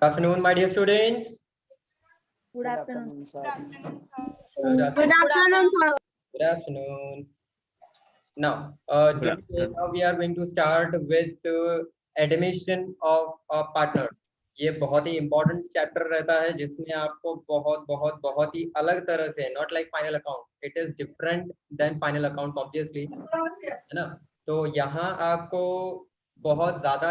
afternoon, my dear students. Good afternoon, sir. Good Good afternoon, sir. Good afternoon. Now, today now we are going to start with admission of a partner. ये बहुत ही important chapter रहता है जिसमें आपको बहुत ही अलग तरह से, not like final account, it is different than final account obviously, है ना? तो यहाँ आपको बहुत ज़्यादा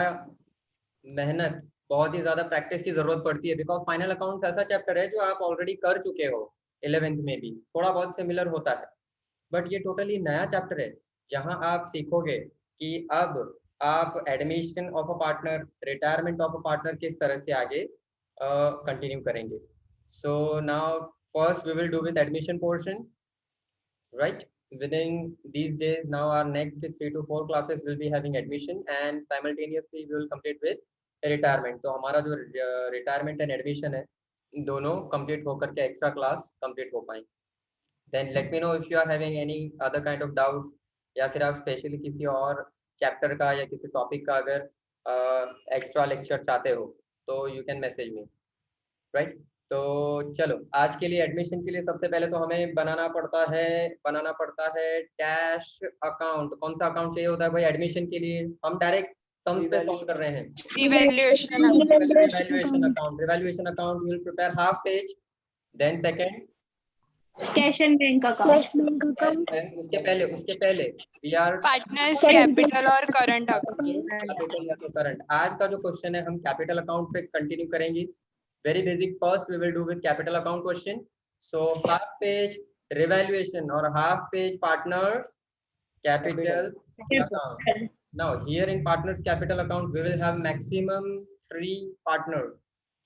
मेहनत, बहुत ही ज़्यादा प्रैक्टिस की ज़रूरत पड़ती है, बिकॉज फाइनल अकाउंट्स ऐसा चैप्टर है जो आप ऑलरेडी कर चुके हो 11th में भी, थोड़ा बहुत सिमिलर होता है, बट ये टोटली नया चैप्टर है जहां आप सीखोगे कि अब आप admission of a partner, retirement of a partner किस तरह से आगे कंटिन्यू करेंगे. So now first we will do with admission portion, right? Within these days, now our next 3 to 4 classes will be having admission and simultaneously we will complete with retirement. तो हमारा जो retirement and admission है, दोनों complete होकर के extra class complete हो पाएं. Then let me know if you are having any other kind of doubts, या फिर आप स्पेशली किसी और चैप्टर का या किसी टॉपिक का अगर एक्स्ट्रा लेक्चर चाहते हो तो you can message me, right? तो चलो, आज के लिए एडमिशन के लिए सबसे पहले तो हमें बनाना पड़ता है कैश अकाउंट. कौन सा अकाउंट चाहिए होता है भाई एडमिशन के लिए? हम डायरेक्ट सम्स पे सॉल्व कर रहे हैं. Revaluation account will prepare half page. Then second cash and bank account. उसके पहले वी आर पार्टनर्स कैपिटल और करंट कैपिटल या तो करंट. आज का जो क्वेश्चन है हम कैपिटल अकाउंट पे कंटिन्यू करेंगे. Very basic. First we will do with capital account question. So half page revaluation or half page partners capital account. Now here in partners capital account we will have maximum 3 partners,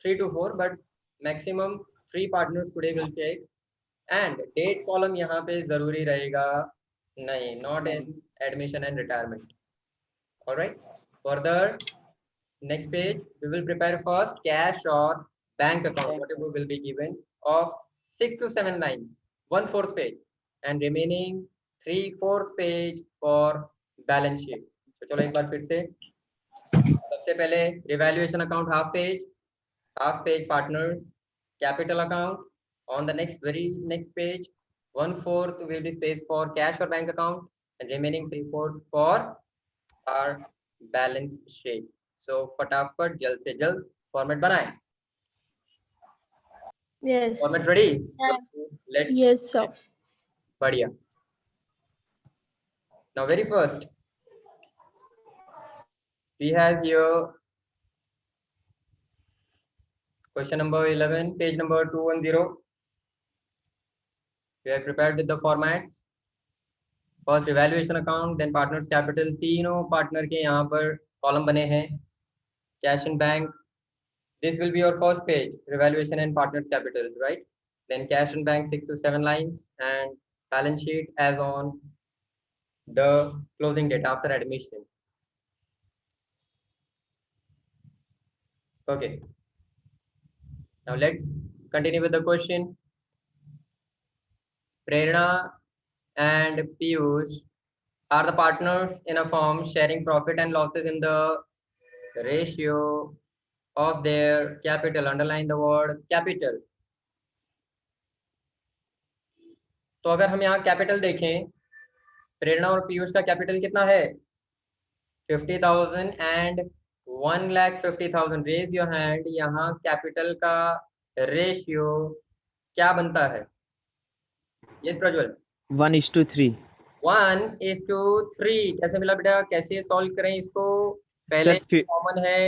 3 to 4, but maximum 3 partners today will take. And date column यहाँ पे जरूरी रहेगा नहीं, not in admission and retirement. All right. Further, next page we will prepare first cash or bank account, whatever will be given, of 6 to 7 lines, 1/4 page, and remaining 3/4 page for balance sheet. तो चलो एक बार फिर से, सबसे पहले revaluation account half page partners capital account. On the very next page 1/4 will be space for cash or bank account and remaining 3/4 for our balance sheet. So फटाफट जल्द से जल्द फॉर्मेट बनाएं. Yes. Format ready? Let's. Yes, sir. बढ़िया. Now very first we have here question number 11, page number 210. We have prepared with the formats. First evaluation account, then partners capital. तीनों partner के यहाँ पर column बने हैं. Cash and bank. This will be your first page, revaluation and partners capital, right? Then cash and bank 6 to 7 lines, and balance sheet as on the closing date after admission. Okay. Now let's continue with the question. Prerna and Piyush are the partners in a firm sharing profit and losses in the ratio of their capital. Underline the word capital. तो अगर हम यहाँ capital देखें, प्रेरणा और पीयूष का capital कितना है? 50,000 and 1,50,000. Raise your hand. यहाँ कैपिटल का रेशियो क्या बनता है? यस प्रज्वल. 1:3. 1:3. कैसे मिला बेटा? कैसे सॉल्व करें इसको? पहले कॉमन है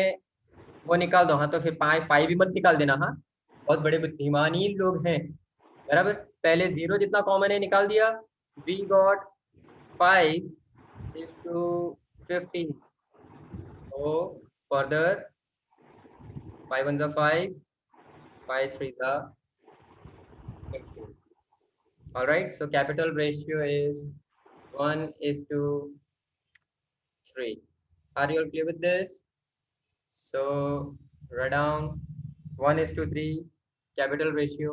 वो निकाल दो. हाँ, तो फिर पाई भी मत निकाल देना. हाँ, बहुत बड़े बुद्धिमानी लोग हैं, बराबर. पहले 0 जितना कॉमन है निकाल दिया. We got 5:15. so further 5 1 5, 5 3 15. All right, so capital ratio is 1:3. Are you all clear with this? So write down 1:3 capital ratio.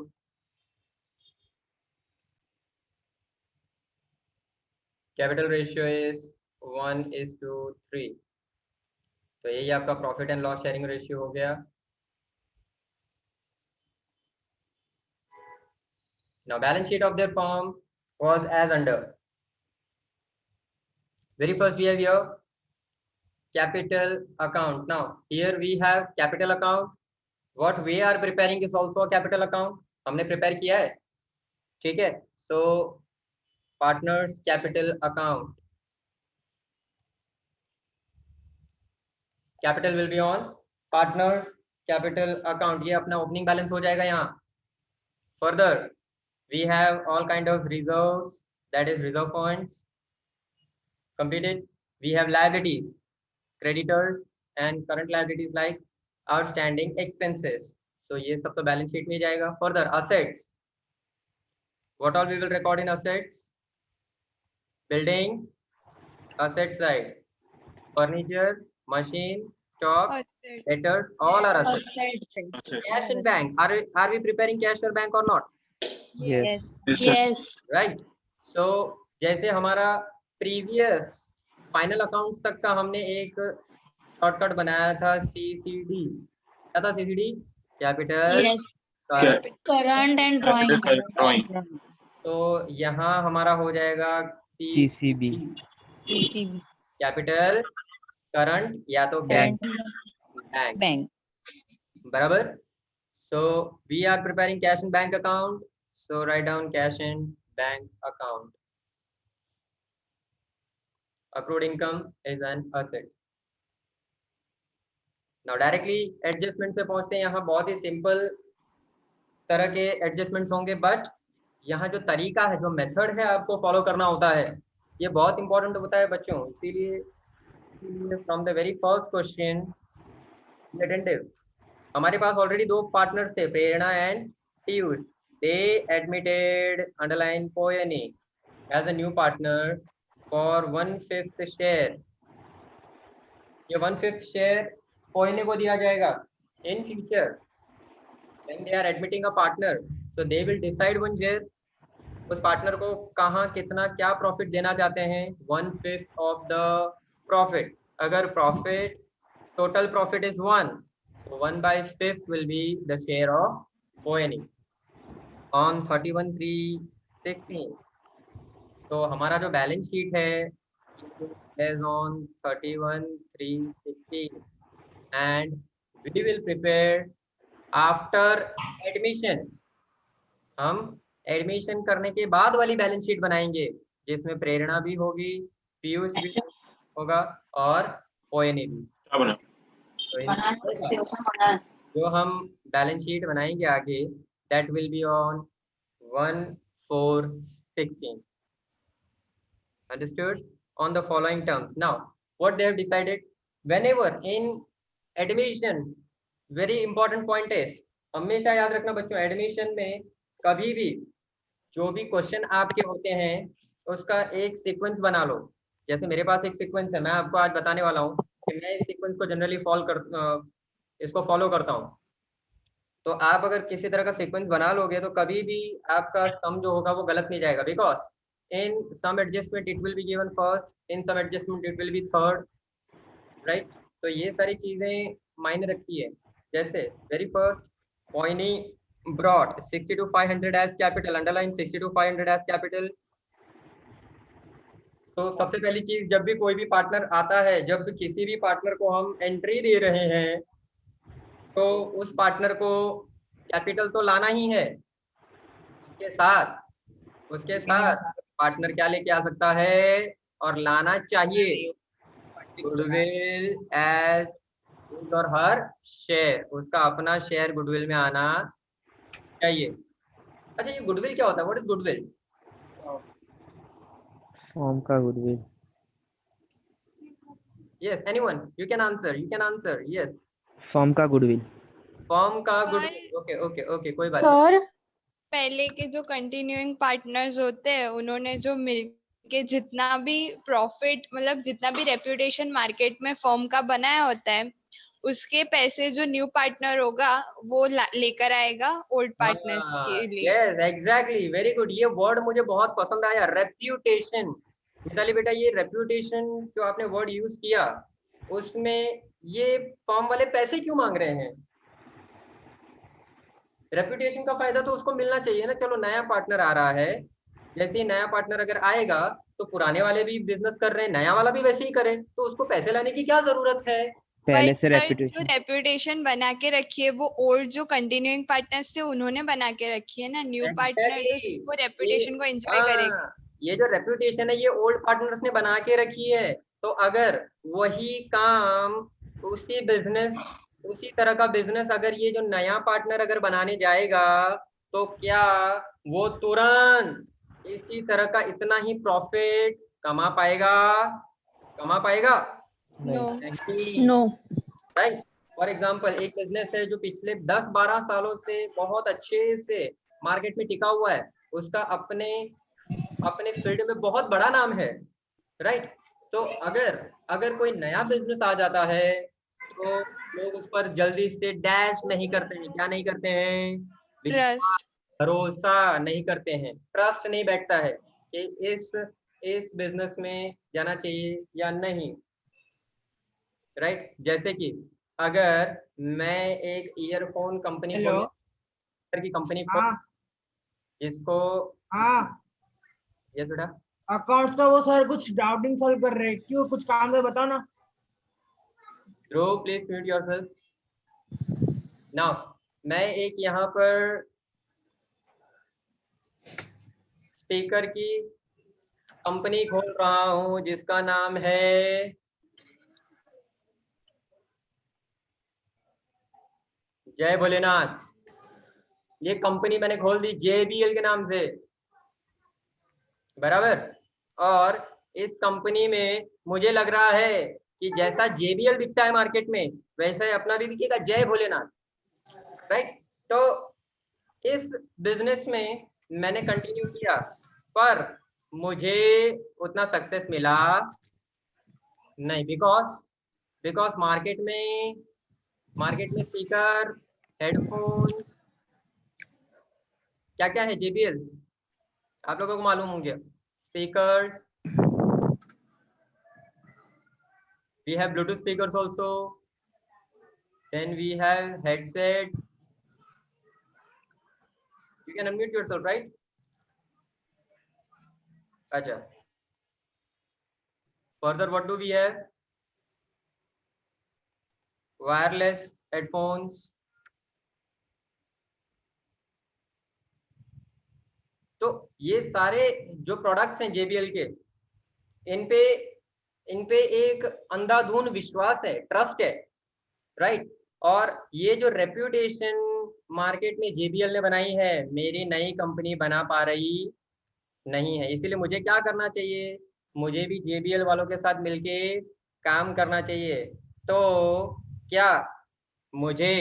Capital ratio is 1:3. तो यही आपका profit and loss sharing ratio हो गया. Now balance sheet of their firm was as under. Very first we have here capital account. Now here we have capital account. What we are preparing is also a capital account. हमने prepare किया है, ठीक है? So partners capital account. Capital will be on partners capital account. ये अपना opening balance हो जाएगा यहाँ. Further, we have all kind of reserves, that is reserve points. Completed. We have liabilities, creditors and current liabilities like outstanding expenses. So ये सब तो balance sheet में जाएगा. Further, assets. What all we will record in assets? Building, asset side. Furniture, machine, stock, debtors, all are assets. Cash in bank. Are we preparing cash for bank or not? Yes. Yes. Right. So जैसे हमारा previous final accounts तक का हमने एक shortcut बनाया था CCD. क्या था CCD? Capital Current and drawing. तो यहाँ हमारा हो जाएगा CCB. कैपिटल करंट या तो बैंक. बराबर. So we are preparing cash in bank account. So write down cash in bank account. Accrued income is an asset. Now directly adjustment पे पहुंचते हैं. यहाँ बहुत ही सिंपल तरह के एडजस्टमेंट्स होंगे, बट यहाँ जो तरीका है, जो मेथड है आपको फॉलो करना होता है, ये बहुत इंपॉर्टेंट होता है बच्चों. इसीलिए from the very first question attentive. हमारे पास ऑलरेडी दो पार्टनर्स थे, Prerna and Piyush. They admitted underline Poyni as a new partner for 1/5 share. ये 1/5 शेयर पोयने को दिया जाएगा. In future when they are admitting a partner, so they will decide one share. उस partner को कहाँ कितना क्या प्रॉफिट देना चाहते हैं. 1/5 of the profit. अगर profit total profit is 1, so 1/5 will be the share of पोयनी on 31/3/16. तो हमारा जो बैलेंस शीट है is on 31/3/16 and we will prepare after admission. हम एडमिशन करने के बाद वाली बैलेंस शीट बनाएंगे जिसमें प्रेरणा भी होगी, पीयूष भी होगा और पोयनी भी. तो जो हम बैलेंस शीट बनाएंगे आगे, that will be on 1/4/16. Understood? On the following terms. Now what they have decided, whenever in admission, very important point is, हमेशा याद रखना बच्चों, एडमिशन में कभी भी जो भी क्वेश्चन आपके होते हैं उसका एक सीक्वेंस बना लो. जैसे मेरे पास एक सीक्वेंस है, मैं आपको आज बताने वाला हूँ कि मैं इस सीक्वेंस को जनरली इसको फॉलो करता हूँ. तो आप अगर किसी तरह का सीक्वेंस बना लोगे तो कभी भी आपका सम जो होगा वो गलत नहीं जाएगा. Because in some adjustment it will be given first, in some adjustment it will be third, right? तो ये सारी चीजें मायने रखती है. जैसे very first पोयनी brought 60,500 as capital, underline 60,500 as capital. तो सबसे पहली चीज, जब भी कोई भी पार्टनर आता है, जब भी किसी भी पार्टनर को हम एंट्री दे रहे हैं तो उस पार्टनर को कैपिटल तो लाना ही है. उसके साथ पार्टनर क्या लेके आ सकता है और लाना चाहिए? गुडविल एज और हर शेयर. उसका अपना शेयर गुडविल में आना चाहिए. अच्छा, ये गुडविल क्या होता है? What is goodwill? फॉर्म का goodwill. Yes, anyone you can answer. Yes, form का गुडविल. फॉर्म का गुडविल. ओके कोई बात सर, पहले के जो कंटिन्यूइंग पार्टनर्स होते हैं उन्होंने जो मिलके जितना भी प्रॉफिट, मतलब जितना भी रेप्यूटेशन मार्केट में फर्म का बनाया होता है, उसके पैसे जो न्यू पार्टनर होगा वो लेकर आएगा ओल्ड पार्टनर्स के लिए. Yes, exactly, very good. ये वर्ड मुझे बहुत पसंद आया, रेप्यूटेशन. मिताली बेटा, ये रेप्यूटेशन जो आपने वर्ड यूज किया, उसमें ये फर्म वाले पैसे क्यों मांग रहे हैं? रेपुटेशन का फायदा तो उसको मिलना चाहिए ना। चलो नया पार्टनर आ रहा है, जैसे ही नया पार्टनर अगर आएगा तो पुराने वाले भी बिजनेस कर रहे हैं, नया वाला भी वैसे ही करे, तो उसको पैसे लाने की क्या जरूरत है। पहले बट से सर जो रेपुटेशन। रेपुटेशन बना के रखी है वो ओल्ड जो कंटिन्यूइंग पार्टनर्स थे उन्होंने बना के रखी है ना, न्यू पार्टनर तो एग्जैक्टली, सिर्फ वो ये रेपुटेशन को एंजॉय करेगा। हाँ, ये जो रेपुटेशन है ये ओल्ड पार्टनर्स ने बना के रखी है। तो अगर वही काम, उसी बिजनेस, उसी तरह का बिजनेस अगर ये जो नया पार्टनर अगर बनाने जाएगा, तो क्या वो तुरंत इसी तरह का इतना ही प्रॉफिट कमा पाएगा? कमा पाएगा? नो। नहीं। नो। राइट। फॉर एग्जाम्पल एक बिजनेस है जो पिछले 10-12 सालों से बहुत अच्छे से मार्केट में टिका हुआ है, उसका अपने अपने फील्ड में बहुत बड़ा नाम है, राइट। तो अगर अगर कोई नया बिजनेस आ जाता है तो लोग उस पर जल्दी से डैश नहीं करते हैं। क्या नहीं करते हैं? विश्वास, ट्रस्ट। भरोसा नहीं करते हैं, ट्रस्ट नहीं बैठता है कि इस बिजनेस में जाना चाहिए या नहीं, राइट। जैसे कि अगर मैं एक ईयरफोन कंपनी हेलो। की कंपनी खोल, हाँ जिसको हाँ, ये थोड़ा अकाउंट्स का वो सर कुछ डाउटिंग सॉल्व कर रहे हैं, क्यों कुछ काम है बताओ ना। ध्रुव प्लीज म्यूट योरसेल्फ नाउ। मैं एक यहाँ पर स्पीकर की कंपनी खोल रहा हूँ जिसका नाम है जय भोलेनाथ। ये कंपनी मैंने खोल दी JBL के नाम से, बराबर। और इस कंपनी में मुझे लग रहा है कि जैसा JBL बिकता है मार्केट में, वैसा ही अपना भी बिकेगा जय भोलेनाथ, राइट। तो इस बिजनेस में मैंने कंटिन्यू किया, पर मुझे उतना सक्सेस मिला नहीं, बिकॉज मार्केट में स्पीकर, हेडफोन्स, क्या क्या है JBL, आप लोगों को मालूम होंगे। Speakers, we have Bluetooth speakers also, then we have headsets. You can unmute yourself, right? Acha. Further, what do we have? Wireless headphones. तो ये सारे जो प्रोडक्ट्स हैं JBL के, इन पे एक अंधाधुंध विश्वास है, ट्रस्ट है, राइट। और ये जो रेप्यूटेशन मार्केट में JBL ने बनाई है, मेरी नई कंपनी बना पा रही नहीं है। इसीलिए मुझे क्या करना चाहिए? मुझे भी JBL वालों के साथ मिलके काम करना चाहिए। तो क्या मुझे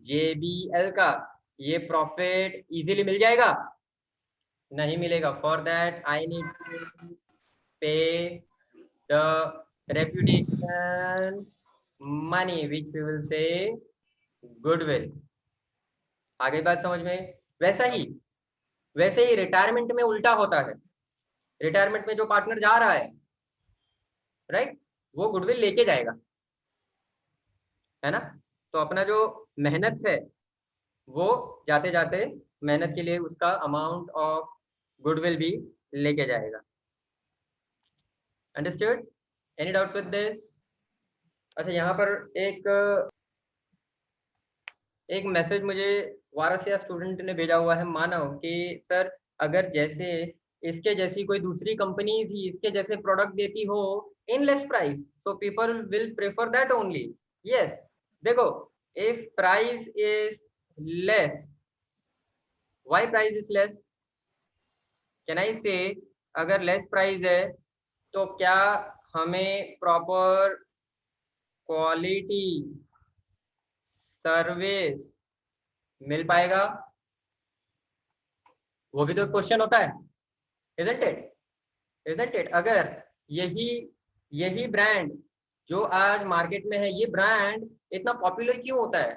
JBL का ये प्रॉफिट इजीली मिल जाएगा? नहीं मिलेगा। For that I need to pay the reputation money which we will say goodwill. आगे बात समझ में? वैसे ही रिटायरमेंट में उल्टा होता है। रिटायरमेंट में जो पार्टनर जा रहा है, राइट, वो गुडविल लेके जाएगा, है ना। तो अपना जो मेहनत है वो जाते जाते मेहनत के लिए उसका अमाउंट ऑफ गुडविल भी लेके जाएगा। Understood? Any doubt with this? अच्छा, यहाँ पर एक मैसेज मुझे वारसिया स्टूडेंट ने भेजा हुआ है, मानव, कि सर अगर जैसे इसके जैसी कोई दूसरी कंपनी ही इसके जैसे प्रोडक्ट देती हो इन लेस प्राइस, तो people will prefer that only. Yes, देखो, if price is less, why price is less? Can I say अगर लेस प्राइस है तो क्या हमें प्रॉपर क्वालिटी सर्विस मिल पाएगा? वो भी तो क्वेश्चन होता है, isn't it? Isn't it? अगर यही ब्रांड जो आज मार्केट में है, ये ब्रांड इतना पॉपुलर क्यों होता है?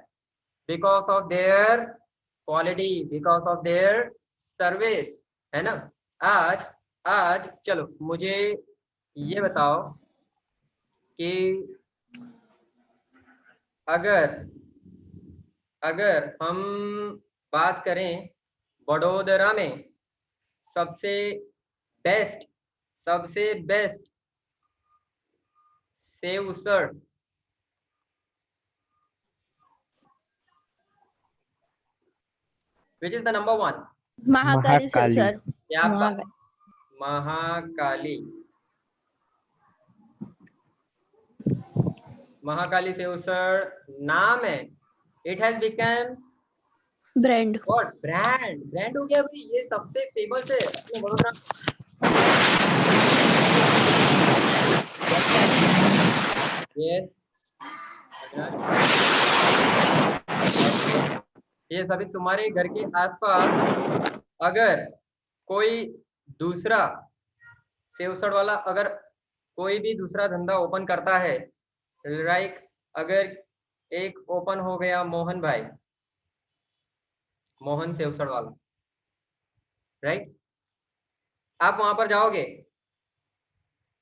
Because of their quality, because of their service, है ना। आज चलो मुझे ये बताओ कि अगर हम बात करें वडोदरा में सबसे best save usal which is the number one? Mahakali save Mahakali. Sir. क्या बात, महाकाली। महाकाली सेव उसळ नाम है, it has become brand. What, brand हो गया भाई, ये सबसे फेमस है अपने वडोदरा। यस, ये सभी तुम्हारे घर के आसपास अगर कोई दूसरा सेवसड़ वाला, अगर कोई भी दूसरा धंधा ओपन करता है, लाइक अगर एक ओपन हो गया मोहन भाई, मोहन सेवसड़ वाला, राइट, आप वहां पर जाओगे,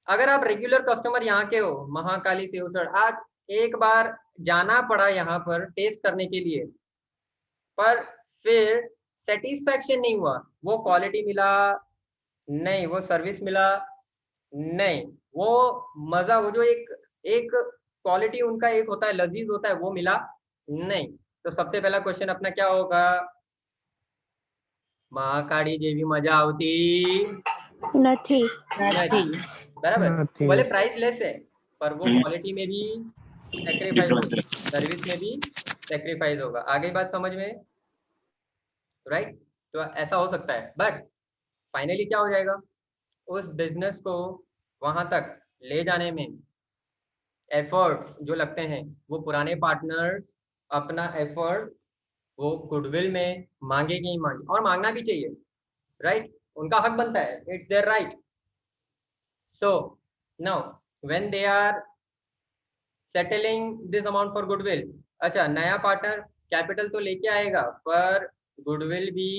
अगर आप रेगुलर कस्टमर यहाँ के हो, महाकाली सेवसड़, आज एक बार जाना पड़ा यहाँ पर टेस्ट करने के लिए, पर फिर सेटिस्फैक्शन नहीं हुआ, वो क्वालिटी मिला नहीं, वो सर्विस मिला नहीं, वो मजा, वो जो एक क्वालिटी उनका एक होता है, लजीज होता है, वो मिला नहीं, तो सबसे पहला क्वेश्चन अपना क्या होगा, महाकाली जेवी मजा आवती नहीं। बराबर। नहीं। भले प्राइस लेस है पर वो क्वालिटी में भी सैक्रिफाइस होगा, सर्विस में भी सैक्रिफाइस होगा। आगे बात समझ में, राइट? तो ऐसा हो सकता है, बट फाइनली क्या हो जाएगा, उस बिजनेस को वहां तक ले जाने में एफर्ट्स जो लगते हैं, वो पुराने पार्टनर्स अपना एफर्ट वो गुडविल में मांगेंगे ही मांगे, और मांगना भी चाहिए, राइट? उनका हक बनता है, it's their right. So now when they are settling this amount for goodwill, अच्छा नया पार्टनर कैपिटल तो लेके आएगा पर गुडविल भी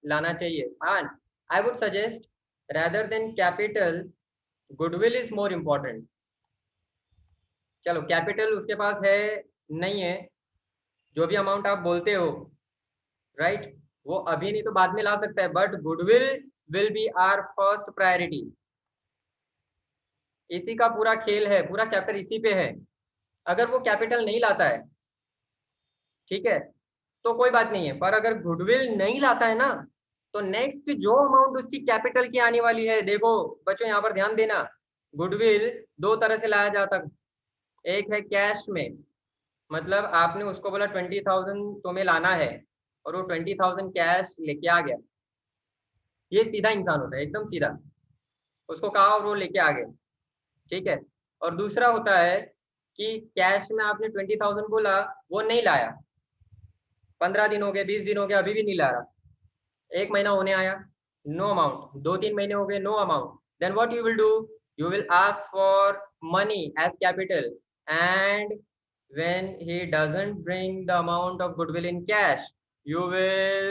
लाना चाहिए, and I would suggest rather than capital, goodwill is more important। चलो कैपिटल उसके पास है नहीं है, जो भी अमाउंट आप बोलते हो, राइट, वो अभी नहीं तो बाद में ला सकता है, but goodwill will be our first priority. इसी का पूरा खेल है, पूरा चैप्टर इसी पे है। अगर वो कैपिटल नहीं लाता है, ठीक है, तो कोई बात नहीं है, पर अगर गुडविल नहीं लाता है ना, तो नेक्स्ट जो अमाउंट उसकी कैपिटल की आने वाली है, देखो बच्चों यहाँ पर ध्यान देना, गुडविल दो तरह से लाया जाता है, एक है कैश में, मतलब आपने उसको बोला 20,000 तुम्हें लाना है और वो 20,000 कैश लेके आ गया, ये सीधा इंसान होता है, एकदम सीधा, उसको कहा और वो लेके आ गया, ठीक है। और दूसरा होता है कि कैश में आपने 20,000 बोला, वो नहीं लाया, 15 दिन हो गए, 20 दिन हो गए, अभी भी नहीं ला रहा, एक महीना होने आया, नो अमाउंट, 2-3 महीने हो गए, no amount, then what you will do, you will ask for money as capital, and when he doesn't bring the amount of goodwill in cash, you will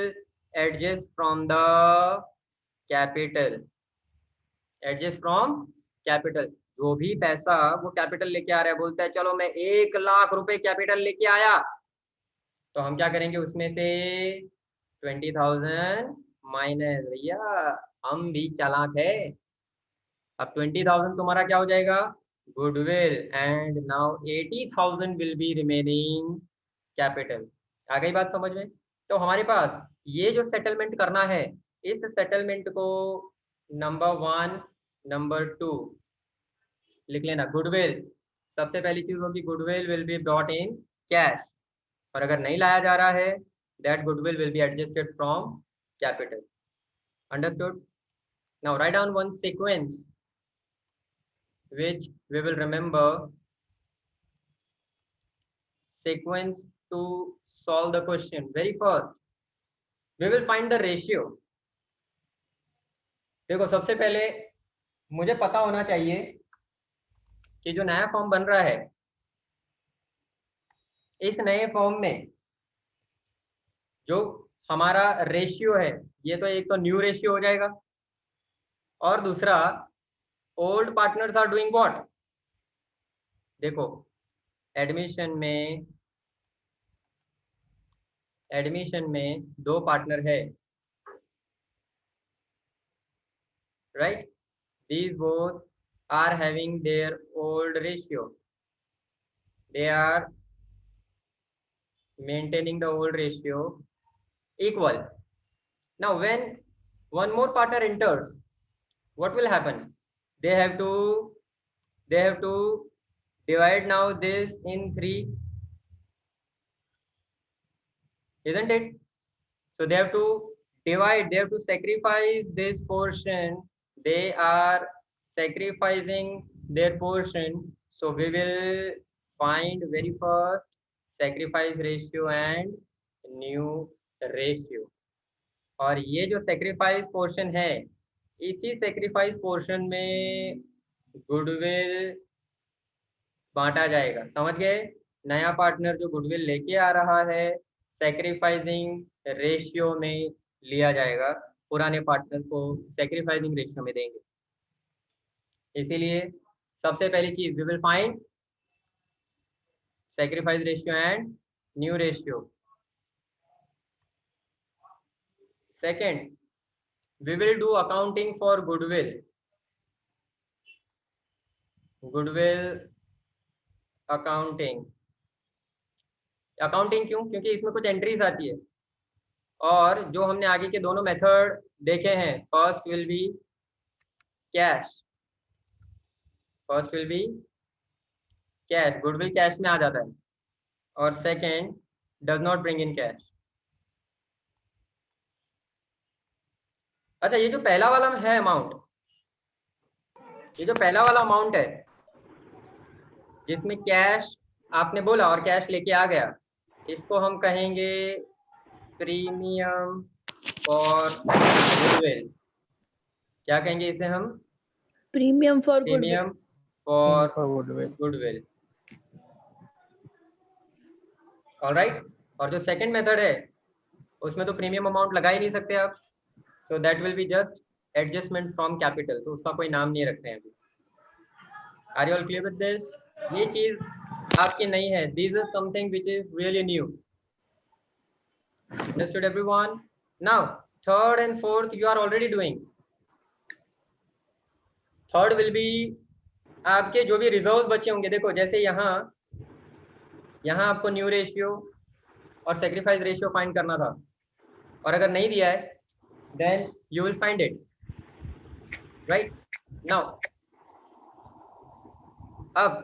adjust from the capital, adjust from capital। जो भी पैसा वो capital लेके आ रहा है, बोलता है चलो मैं 1 लाख रुपए कैपिटल लेके आया, तो हम क्या करेंगे, उसमें से 20,000 माइनस, भैया हम भी चालाक है, अब 20,000 तुम्हारा क्या हो जाएगा, goodwill, and now 80,000 will be remaining capital. आ गई बात समझ में? तो हमारे पास ये जो सेटलमेंट करना है, इस सेटलमेंट को नंबर 1 नंबर 2 लिख लेना। गुडविल सबसे पहली चीज होगी, goodwill will be brought in cash, और अगर नहीं लाया जा रहा है, that goodwill will be adjusted from capital. Understood? Now write down one sequence which we will remember, sequence to solve the question। Very first we will find the ratio। देखो सबसे पहले मुझे पता होना चाहिए कि जो नया फॉर्म बन रहा है, इस नए फॉर्म में जो हमारा रेशियो है, ये तो एक तो न्यू रेशियो हो जाएगा, और दूसरा old partners are doing what. देखो एडमिशन एडमिशन में 2 पार्टनर है, right? These both are having their old ratio. They are maintaining the old ratio equal. Now, when one more partner enters, what will happen? They have to divide now this in 3, isn't it? So they have to divide, they have to sacrifice this portion. They are sacrificing their portion. So we will find very first sacrifice ratio and new ratio. और ये जो sacrifice portion है, इसी sacrifice portion में goodwill बांटा जाएगा। समझ गए? नया पार्टनर जो गुडविल लेके आ रहा है सैक्रिफाइसिंग रेशियो में लिया जाएगा, पुराने पार्टनर को सैक्रिफाइसिंग रेशियो में देंगे। इसीलिए सबसे पहली चीज we will find sacrifice ratio and new ratio. Second, we will do accounting for goodwill. Goodwill accounting क्यों? क्योंकि इसमें कुछ एंट्रीज आती है और जो हमने आगे के दोनों मेथड देखे हैं, first will be cash, goodwill cash में आ जाता है, और second does not bring in cash. अच्छा, ये जो पहला वाला है अमाउंट, ये जो पहला वाला अमाउंट है जिसमें कैश आपने बोला और कैश लेके आ गया, इसको हम कहेंगे प्रीमियम फॉर गुडविल। क्या कहेंगे इसे हम? Premium for goodwill. ऑलराइट। और जो सेकंड मेथड है उसमें तो प्रीमियम अमाउंट लगा ही नहीं सकते आप, so that will be just adjustment from capital, तो उसका कोई नाम नहीं रखते हैं अभी। Are you all clear with this? ये चीज आपकी नहीं है, this is something which is really new. Understood everyone? Now third and fourth you are already doing. Third will be आपके जो भी रिजर्व बचे होंगे। देखो जैसे यहाँ आपको न्यू रेशियो और सेक्रीफाइस रेशियो फाइंड करना था, और अगर नहीं दिया है then you will find it right now. अब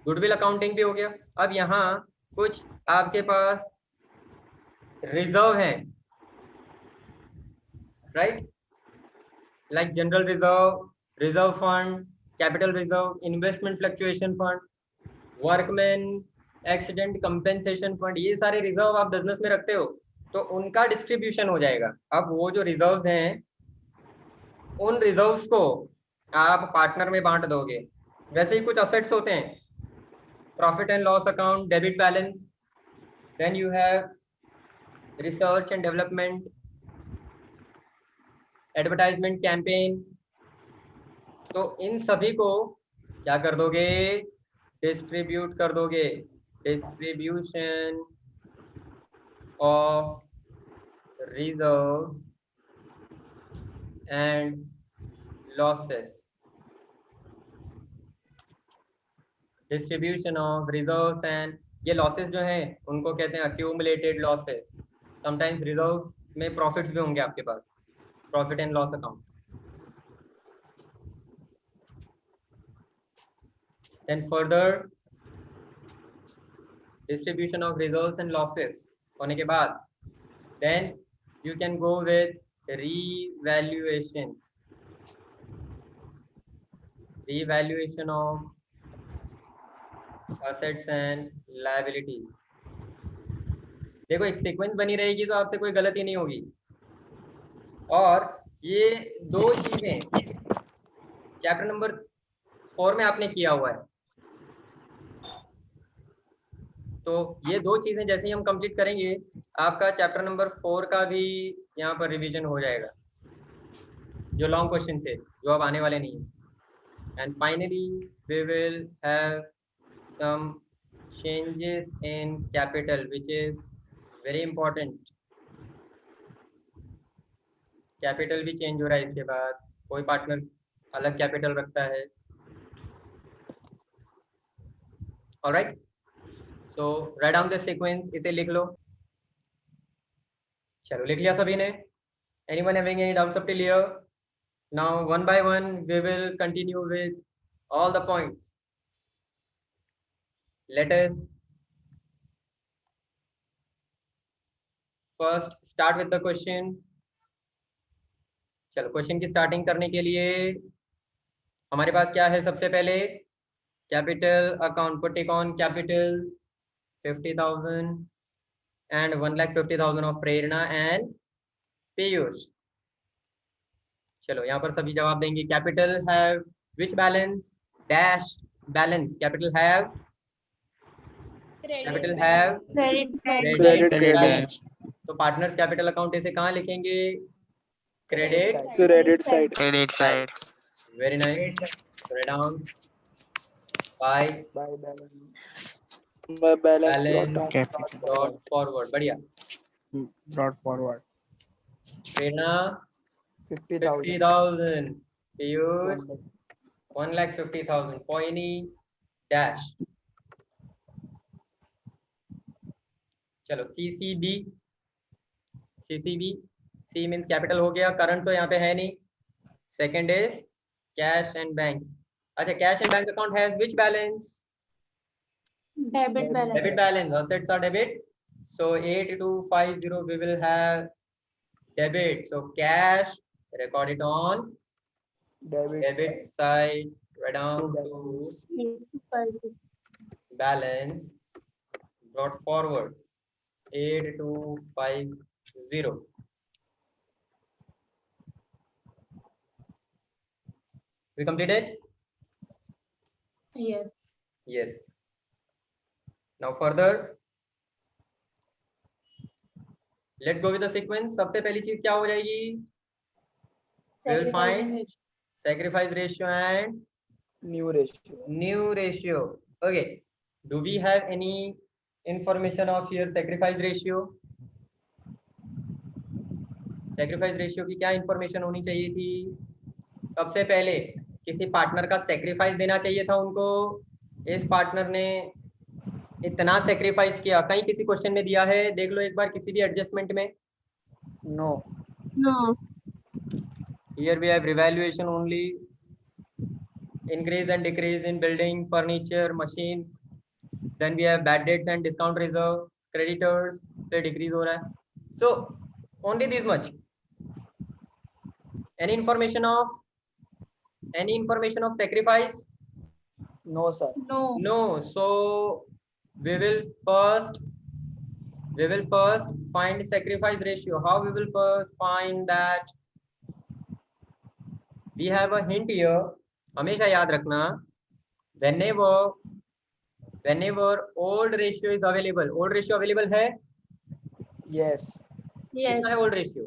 गुडविल अकाउंटिंग भी हो गया। अब यहाँ कुछ आपके पास रिजर्व हैं, right, like general reserve, reserve fund, capital reserve, investment fluctuation fund, workman accident compensation fund, ये सारे रिजर्व आप बिजनेस में रखते हो तो उनका डिस्ट्रीब्यूशन हो जाएगा। अब वो जो रिजर्व्स हैं उन रिजर्व्स को आप पार्टनर में बांट दोगे। वैसे ही कुछ असेट्स होते हैं, profit and loss account, debit balance, then you have research and development, advertisement campaign, तो इन सभी को क्या कर दोगे? डिस्ट्रीब्यूट कर दोगे। Distribution of reserves and losses. Distribution of reserves and ये losses जो हैं उनको कहते हैं accumulated losses. Sometimes reserves में profits भी होंगे आपके पास, profit and loss account. Then further distribution of reserves and losses होने के बाद then you can go with revaluation of assets and liabilities. देखो एक सीक्वेंस बनी रहेगी तो आपसे कोई गलती नहीं होगी। और ये दो चीजें चैप्टर नंबर 4 में आपने किया हुआ है, तो ये दो चीजें जैसे ही हम कंप्लीट करेंगे आपका चैप्टर नंबर 4 का भी यहाँ पर रिवीजन हो जाएगा, जो लॉन्ग क्वेश्चन थे जो अब आने वाले नहीं है। And finally we will have some changes in capital which is very important. Capital भी चेंज हो रहा है इसके बाद, कोई पार्टनर अलग कैपिटल रखता है। Alright, so write down the sequence, इसे लिख लो। चलो लिख लिया सभी ने? Anyone having any doubts up till here? Now one by one we will continue with all the points. Let us first start with the question. चलो question की starting करने के लिए हमारे पास क्या है? सबसे पहले capital account, put tick on capital 50,000 and 1,50,000 of Prerna and Piyush. चलो यहाँ पर सभी जवाब देंगे। Capital have which balance? Dash balance. Capital have, capital have credit. तो पार्टनर्स कैपिटल अकाउंट इसे कहाँ लिखेंगे? Credit side. Very nice, right down. By balance brought forward. बढ़िया, brought forward. Prerna 50,000, Piyush 1,50,000, पॉइनी dash. चलो CCB, सी मीन्स कैपिटल हो गया, current तो यहाँ पे है नहीं। Second is cash and bank. अच्छा, cash and bank account has which balance? Debit balance. Debit balance. Assets are debit. So 8250 we will have debit. So cash, record it on debit side. Right down to balance brought forward 8250. We completed? Yes. Yes. Now further, let's go with the sequence. सबसे पहली चीज क्या हो जाएगी? We will find sacrifice ratio and new ratio. Okay. Do we have any information of your sacrifice ratio? Sacrifice ratio की क्या information होनी चाहिए थी? सबसे पहले किसी पार्टनर का सेक्रीफाइस देना चाहिए था उनको। इस पार्टनर ने इतना सेक्रीफाइस किया, कहीं किसी क्वेश्चन में दिया है? देख लो एक बार किसी भी एडजस्टमेंट में। No. Here we have revaluation only, increase and decrease in building, furniture, machine. Then we have bad debts and discount reserve, creditors पे decrease हो रहा है। So only this much. Any information of sacrifice? No, sir. No. So we will first find sacrifice ratio. How we will first find that? We have a hint here. हमेशा याद रखना, whenever old ratio is available. Old ratio available है? Yes. कितना है old ratio?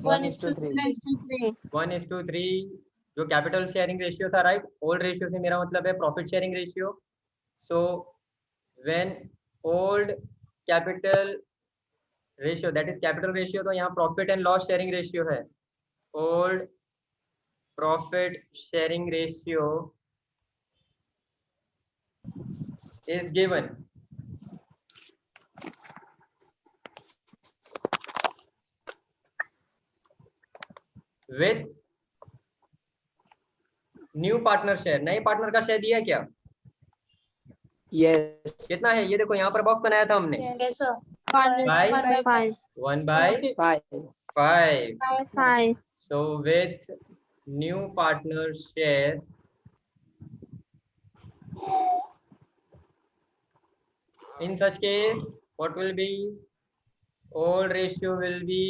1:3. 1:3, जो capital sharing ratio था, right? Old ratio से मेरा मतलब है profit sharing ratio. So when old capital ratio, that is capital ratio, तो यहाँ profit and loss sharing ratio है। Old profit sharing ratio is given with new partner share. नए partner का share दिया है क्या? Yes. कितना है? ये देखो यहाँ पर बॉक्स बनाया था हमने। Yes, sir. 1/5. 5. So with new partner share, in such case, what will be? Old ratio will be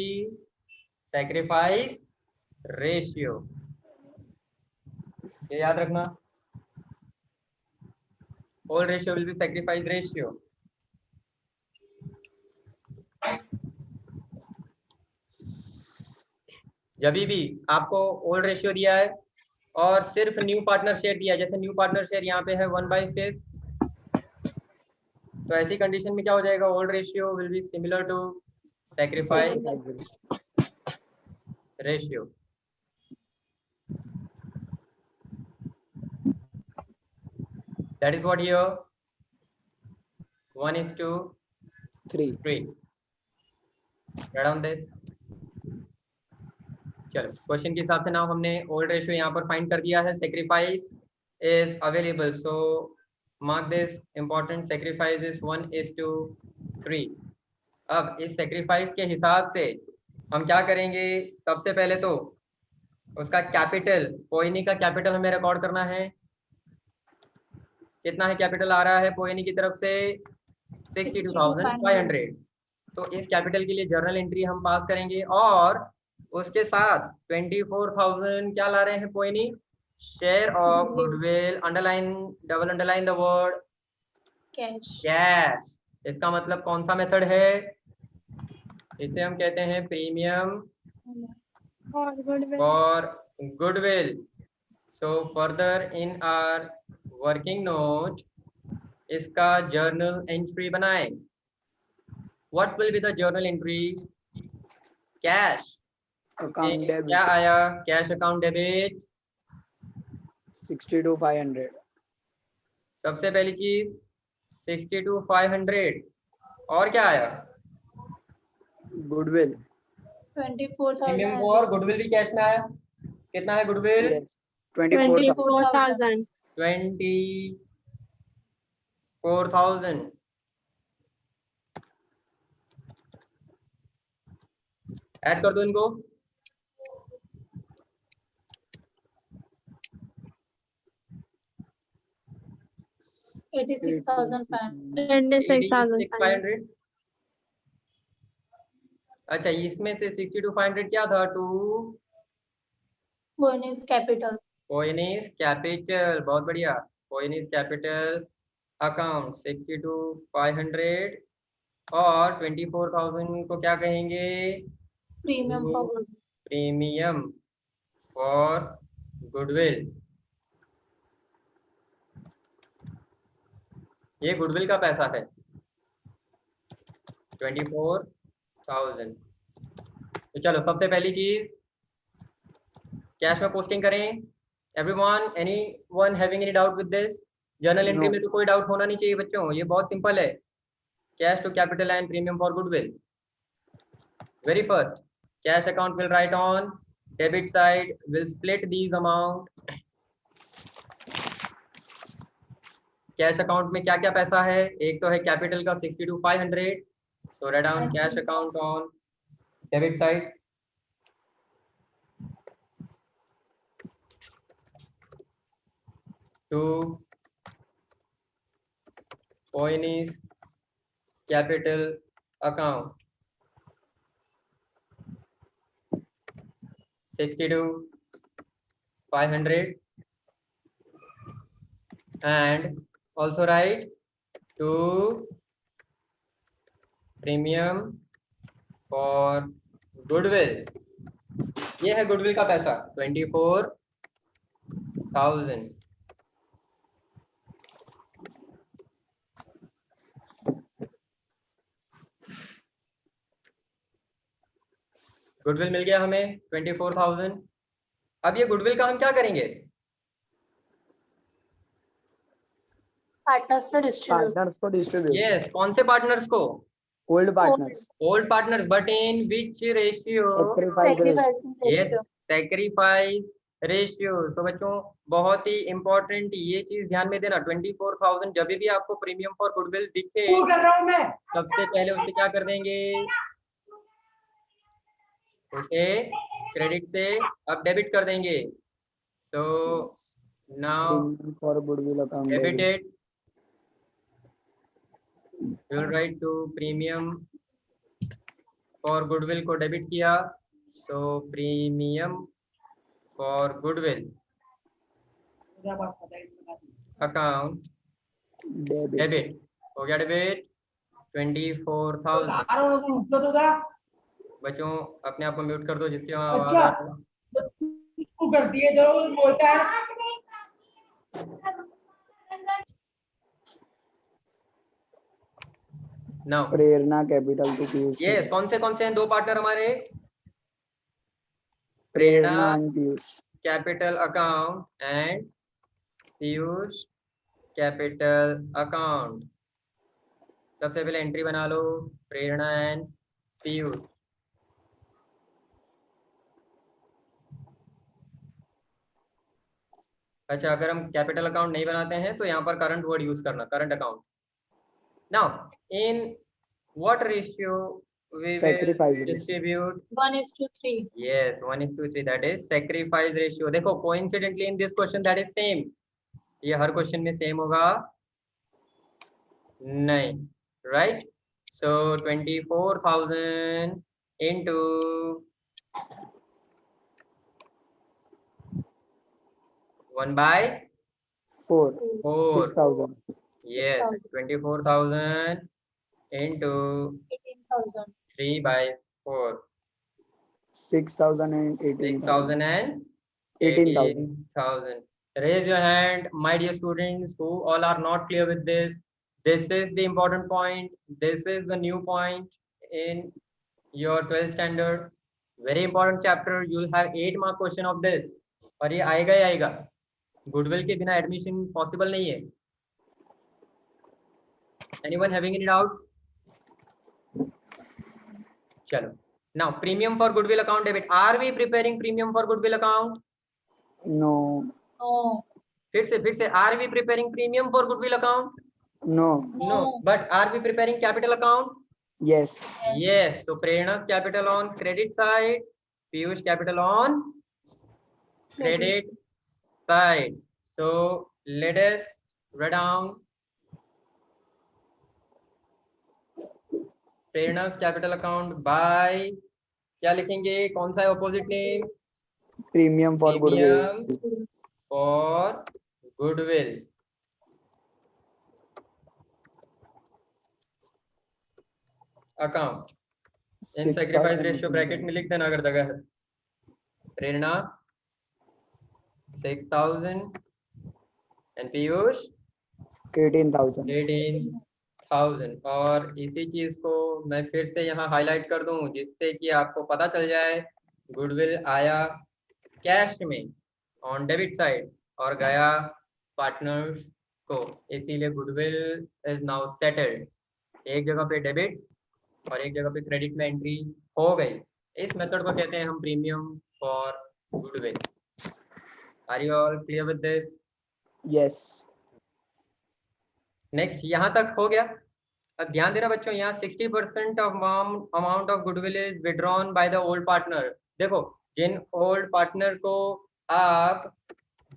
sacrifice ratio. ये याद रखना, old ratio will be sacrifice ratio. जब भी आपको ओल्ड रेशियो दिया है और सिर्फ न्यू पार्टनर शेयर दिया है, जैसे न्यू पार्टनर शेयर यहाँ पे है 1/5, तो ऐसी कंडीशन में क्या हो जाएगा, old ratio will be similar to sacrifice ratio. That is what here 1:3. 3. Write down this. चलो क्वेश्चन के हिसाब से नाउ हमने ओल्ड रेशियो यहाँ पर फाइंड कर दिया है। Sacrifice is available, so mark this important. Sacrifice is 1:3। अब इस सेक्रीफाइस के हिसाब से हम क्या करेंगे, सबसे पहले तो उसका कैपिटल, पोएनी का कैपिटल हमें रिकॉर्ड करना है। कितना है कैपिटल आ रहा है पोएनी की तरफ से, 62,500। तो इस कैपिटल के लिए जर्नल एंट्री हम पास करेंगे और उसके साथ 24,000 क्या ला रहे हैं Poeni, share of goodwill, underline, double underline the word cash. इसका मतलब कौन सा मेथड है, इसे हम कहते हैं premium for goodwill. So further in our working note इसका जर्नल एंट्री बनाएं। What will be the journal entry, cash Account debit. क्या आया, कैश अकाउंट डेबिट 62,500. सबसे पहली चीज 62,500। और क्या आया, Goodwill. प्रीमियम फॉर गुडविल भी कैश में आया। कितना है गुडविल, Yes. 24,000. 24,000। ऐड कर दो इनको। 86,500। अच्छा इसमें से 62,500 क्या था, टू Bonus capital. पोएनीज कैपिटल। बहुत बढ़िया, पोएनीज कैपिटल अकाउंट 62,500 और 24,000 को क्या कहेंगे, Premium for good. Premium for goodwill. ये गुडविल का पैसा है 24,000। तो चलो सबसे पहली चीज कैश में पोस्टिंग करें। Everyone, anyone having any doubt with this? Journal entry में तो कोई डाउट होना नहीं चाहिए बच्चों, ये बहुत सिंपल है। Cash to capital and premium for goodwill. Very first, cash account will write on debit side, will split these amount. Cash account में क्या क्या पैसा है, एक तो है कैपिटल का 62,500, so write down cash account on debit side. To Poeni's capital account 62,500 and also write to premium for goodwill। ये है गुडविल का पैसा 24,000। गुडविल मिल गया हमें 24,000। अब ये गुडविल का हम क्या करेंगे, Partners to distribute. Partners को distribute. यस कौन से पार्टनर्स को, Old partners. Old partners, but in which ratio, Sacrifice ratio. Sacrificing yes ratio. Sacrifice ratio. तो बच्चों बहुत ही इंपॉर्टेंट ये चीज ध्यान में देना, 24,000 जब भी आपको प्रीमियम फॉर गुडविल दिखे वो कर रहा हूँ मैं। सबसे पहले उसे क्या कर देंगे, उसे क्रेडिट से अब डेबिट कर देंगे। So now Premium for goodwill account debit. Debited, you will write to premium for goodwill को डेबिट किया, so premium for goodwill account Debit. Debit हो गया, डेबिट 24,000। आ रहा हूँ, तुम उठो तो था। बच्चों अपने आप को म्यूट कर दो जिसकी वहाँ आवाज अच्छा। आ रही है। तू करती है जो बोलता है। Now Prerna capital to Piyush yes, कौन से हैं दो पार्टनर हमारे? Prerna and Piyush capital account and Piyush capital account. सबसे पहले एंट्री बना लो, प्रेरणा एंड पीयूष। अच्छा, अगर हम कैपिटल अकाउंट नहीं बनाते हैं तो यहाँ पर करंट वर्ड यूज करना, current account. Now in what ratio we will Sacrifice ratio. distribute? 1:3. Yes, 1:3, that is sacrifice ratio। देखो coincidentally in this question that is same, ये हर क्वेश्चन में सेम होगा नहीं, right? So 24,000 into 1/4, 6,000 yes, 24,000 into 18,000. 3/4, 6,000 and 18,000 6,000 and 18,000 18,000. Raise your hand, my dear students, who all are not clear with this. This is the important point. This is the new point in your 12th standard. Very important chapter. You will have 8 mark question of this. और ये आएगा ही आएगा, goodwill के बिना admission possible नहीं है। Anyone having any doubt? चलो, now premium for goodwill account debit. Are we preparing premium for goodwill account? no No. फिर से are we preparing premium for goodwill account? no No, but are we preparing capital account? yes Yes. So Prerna's capital on credit side, Piyush capital on credit side. So let us write down Prerna's capital account by, क्या लिखेंगे, कौन सा है opposite name? premium for Premium goodwill for goodwill. Account in sacrifice ratio bracket में लिख देना अगर जगह है। प्रेरणा 6,000 and पीयूष 18,000 18,000। और इसी चीज को मैं फिर से यहाँ हाईलाइट कर दूं जिससे कि आपको पता चल जाए गुडविल आया कैश में ऑन डेबिट साइड और गया पार्टनर्स को, इसीलिए गुडविल इज नाउ सेटल्ड। एक जगह पे डेबिट और एक जगह पे क्रेडिट में एंट्री हो गई। इस मेथड को कहते हैं हम premium for goodwill. Are you all clear with this? yes next, यहाँ तक हो गया। अब ध्यान देना बच्चों, यहाँ 60% of amount of goodwill is withdrawn by the old partner. देखो, जिन ओल्ड पार्टनर को आप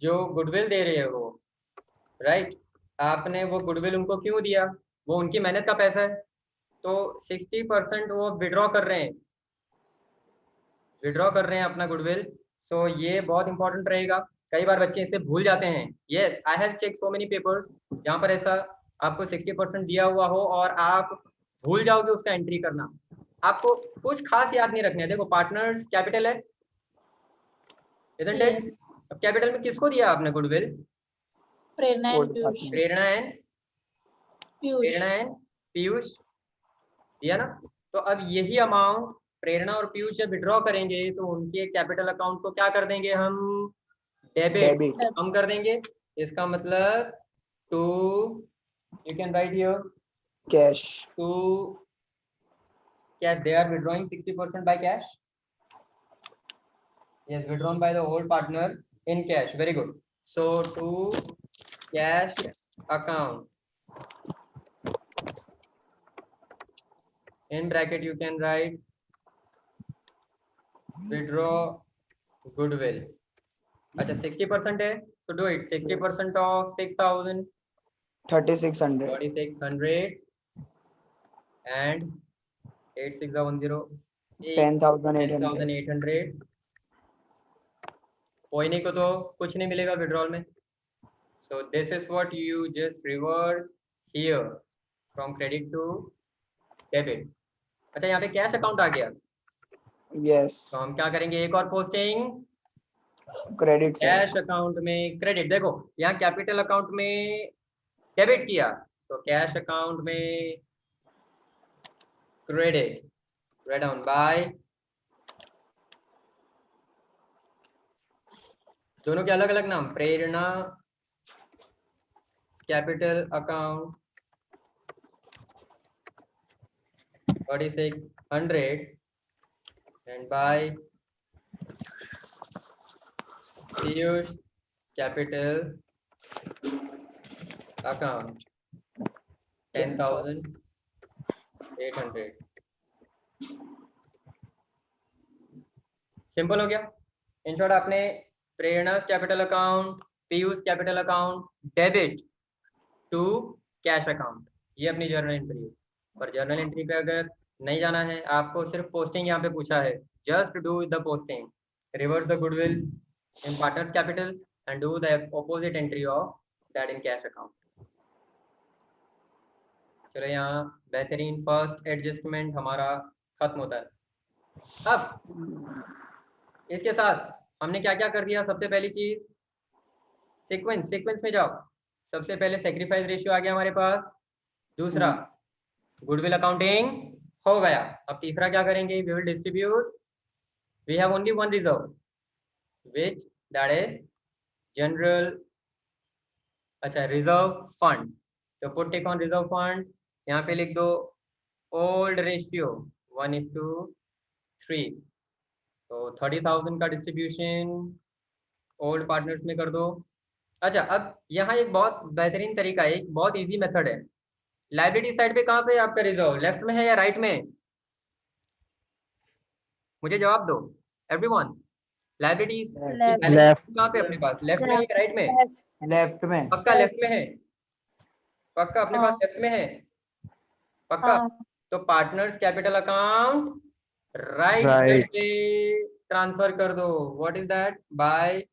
जो गुडविल दे रहे हो, राइट, आपने वो गुडविल उनको क्यों दिया? वो उनकी मेहनत का पैसा है। तो 60% वो विड्रॉ कर रहे हैं अपना गुडविल। सो ये बहुत इंपॉर्टेंट रहेगा। कई बार बच्चे इसे भूल जाते हैं। Yes, I have check so many papers जहाँ पर ऐसा आपको 60% दिया हुआ हो और आप भूल जाओगे उसका एंट्री करना। आपको कुछ खास याद नहीं रखना है। देखो, पार्टनर्स कैपिटल है, इजंट इट? अब कैपिटल में किसको दिया आपने goodwill? Prerna and Old Piyush. partner. Prerna and Piyush. Piyush दिया ना। तो अब यही अमाउंट प्रेरणा और पीयूष जब विड्रॉ करेंगे तो उनके कैपिटल अकाउंट को क्या कर देंगे हम? डेबिट हम कर देंगे। इसका मतलब two, you can write here, cash to cash. They are withdrawing 60% by cash. yes, withdrawn by the old partner in cash. Very good. So to cash account, in bracket you can write withdraw goodwill. अच्छा, 60% है तो do it. 60% of 6,000, 3,600 4,600 and 8 6 10, 10,800 10,800। कोई नहीं को तो कुछ नहीं मिलेगा विड्रॉल में। So this is what you just reverse here from credit to debit। अच्छा, यहाँ पे कैश अकाउंट आ गया yes तो हम क्या करेंगे? एक और posting credit side cash account में क्रेडिट। देखो, यहाँ कैपिटल अकाउंट में डेबिट किया तो कैश अकाउंट में credit. Write down by. दोनों के अलग अलग नाम, Prerna capital account 4600 and by Piyush capital account 10,800. Simple हो गया। इन शॉर्ट आपने Prerna capital account, Piyush capital account debit to cash account, ये अपनी जर्नल एंट्री है। पर जर्नल एंट्री पे अगर नहीं जाना है, आपको सिर्फ पोस्टिंग यहाँ पे पूछा है, just do the posting, reverse the goodwill in partners capital and do the opposite entry of that in cash account. चलो यहाँ बेहतरीन फर्स्ट एडजस्टमेंट हमारा खत्म होता है। अब इसके साथ हमने क्या क्या कर दिया? सबसे पहली चीज सीक्वेंस में जाओ। सबसे पहले सेक्रीफाइस रेशियो आ गया हमारे पास, दूसरा गुडविल अकाउंटिंग हो गया। अब तीसरा क्या करेंगे? We will distribute, we have only one reserve which that is general, अच्छा रिजर्व फंड। तो put tick on reserve fund, यहाँ पे लिख दो ओल्ड रेशियो 1:3, तो 30,000 का डिस्ट्रीब्यूशन ओल्ड पार्टनर्स में कर दो। अच्छा, अब यहाँ एक बहुत बेहतरीन तरीका है, एक बहुत इजी मेथड है। लाइबिलिटी साइड पे कहाँ पे आपका रिजर्व, लेफ्ट में है या राइट में? मुझे जवाब दो एवरीवन। लाइबिलिटीज कहाँ पे अपने पास, लेफ्ट में या राइट में? लेफ्ट में। पक्का लेफ्ट में है? पक्का अपने पास लेफ्ट में है? पक्का? तो partners capital account right side पे ट्रांसफर कर दो। What is that? By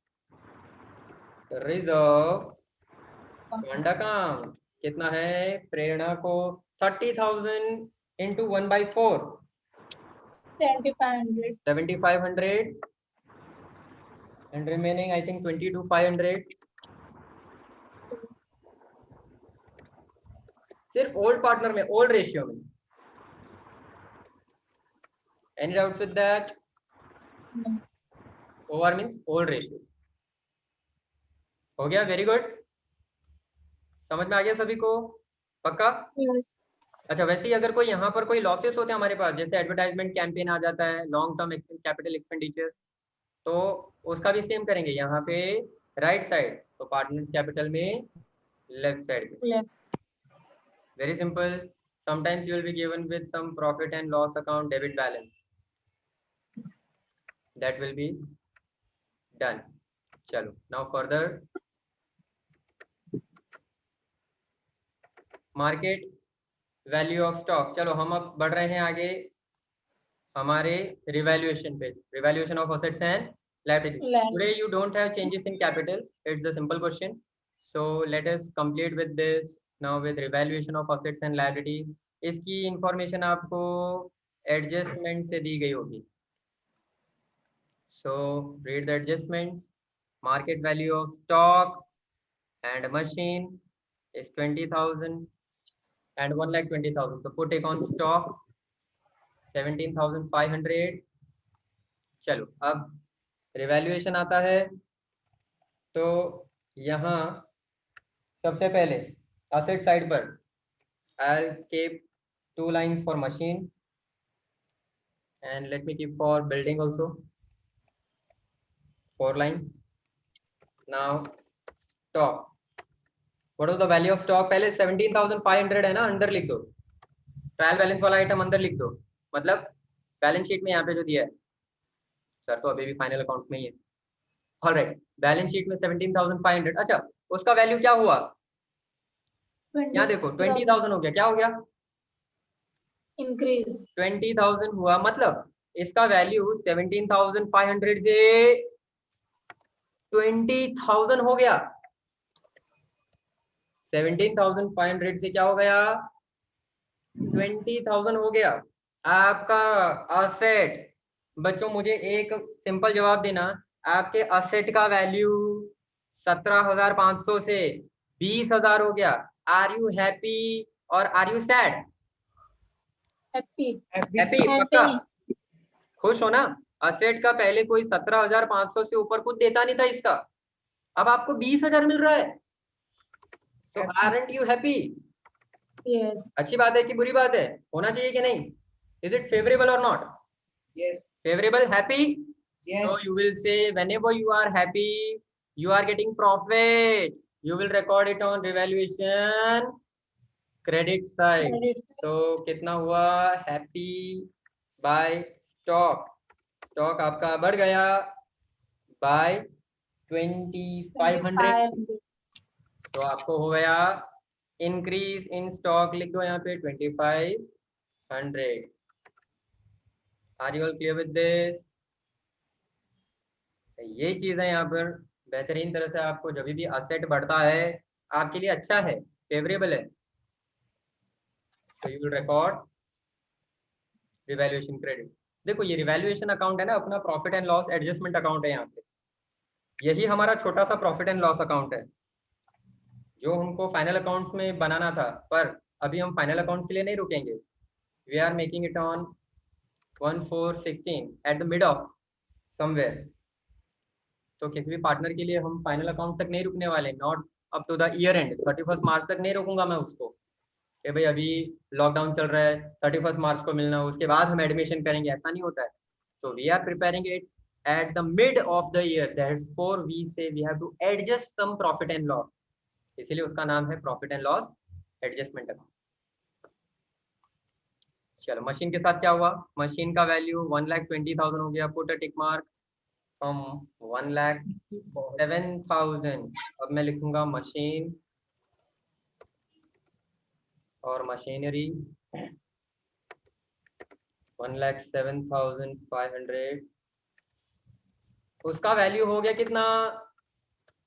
reserve fund account. कितना है? प्रेरणा को 30,000 into 1/4 7,500 and remaining I think 22,500। सिर्फ ओल्ड पार्टनर में, ओल्ड रेशियो में। Any doubts with that? OR means old ratio। हो गया, वेरी गुड। समझ में आ गया सभी को? पक्का? अच्छा, वैसे ही अगर कोई यहाँ पर कोई लॉसेस होते हैं हमारे पास, जैसे एडवर्टाइजमेंट कैंपेन आ जाता है, long term expense, capital expenditure, तो उसका भी सेम करेंगे। यहाँ पे राइट साइड, तो पार्टनर्स कैपिटल में लेफ्ट साइड में। Very simple. Sometimes you will be given with some profit and loss account debit balance, that will be done। चलो, now further market value of stock. चलो हम अब बढ़ रहे हैं आगे हमारे रिवैल्यूएशन पे, revaluation of assets and liabilities. Today you don't have changes in capital, it's the simple question, so let us complete with this now with revaluation of assets and liabilities. इसकी इंफॉर्मेशन आपको adjustment से दी गई होगी। So read the adjustments. Market value of stock and machine is 20,000 and 1,20,000. So put it on stock 17,500। चलो, अब revaluation आता है, तो यहाँ सबसे पहले असेट साइड पर I'll keep 2 lines for machine and let me keep for building also 4 lines। Now stock, what was the value of stock? पहले 17,500 है ना, अंदर लिख दो, ट्रायल बैलेंस वाला आइटम अंदर लिख दो, मतलब बैलेंस शीट में यहाँ पे जो दिया है, सर तो अभी भी फाइनल अकाउंट में ही है। ऑलराइट, बैलेंस शीट में 17,500। अच्छा, उसका वैल्यू क्या हुआ? यहाँ देखो 20,000 हो गया। क्या हो गया? इंक्रीज। 20,000 हुआ, मतलब इसका वैल्यू 17,500 से 20,000 हो गया। 17,500 से क्या हो गया? 20,000 हो गया आपका असेट। बच्चों मुझे एक सिंपल जवाब देना, आपके असेट का वैल्यू 17,500 से 20,000 हो गया। आर यू हैप्पी और are you sad? Happy happy पक्का खुश हो ना। असेट का पहले कोई 17,500 से ऊपर कुछ देता नहीं था इसका, अब आपको 20,000 मिल रहा है, तो आरंट यू हैप्पी? यस अच्छी बात है कि बुरी बात है? होना चाहिए कि नहीं? इज इट फेवरेबल और not? Yes. Favorable, happy? Yes. So you will say whenever you are happy, you are getting profit. You will record it on revaluation credit side. Credit So कितना हुआ? Happy by stock. Stock आपका बढ़ गया by 2,500. So आपको हो गया increase in stock, लिख दो यहाँ पे 2,500. Are you all clear with this? ये चीज है यहाँ पर बेहतरीन तरह से आपको जब भी असेट बढ़ता है आपके लिए अच्छा है, फेवरेबल है, तो you will record revaluation credit. देखो ये रिवैल्यूएशन अकाउंट है ना, अपना profit and loss adjustment account है यहाँ पे, यही हमारा छोटा सा प्रॉफिट एंड लॉस अकाउंट है जो हमको फाइनल अकाउंट्स में बनाना था, पर अभी हम फाइनल अकाउंट्स के लिए नहीं रुकेंगे। We are making it on 1/4/16 at the mid of somewhere. तो किसी भी पार्टनर के लिए हम फाइनल अकाउंट तक नहीं रुकने वाले, not up to the year end. 31 March तक नहीं रोकूंगा मैं उसको कि भाई अभी लॉकडाउन चल रहा है 31 मार्च को मिलना, उसके बाद हम एडमिशन करेंगे, ऐसा नहीं होता है। तो we are preparing it at the mid of the year, therefore we say we have to adjust some profit and loss, इसीलिए उसका नाम है profit and loss adjustment account. चलो मशीन के साथ क्या हुआ? मशीन का वैल्यू 1,20,000 हो गया, put a tick mark from 1,07,000। अब मैं लिखूंगा मशीन और मशीनरी 1,07,500। उसका वैल्यू हो गया कितना?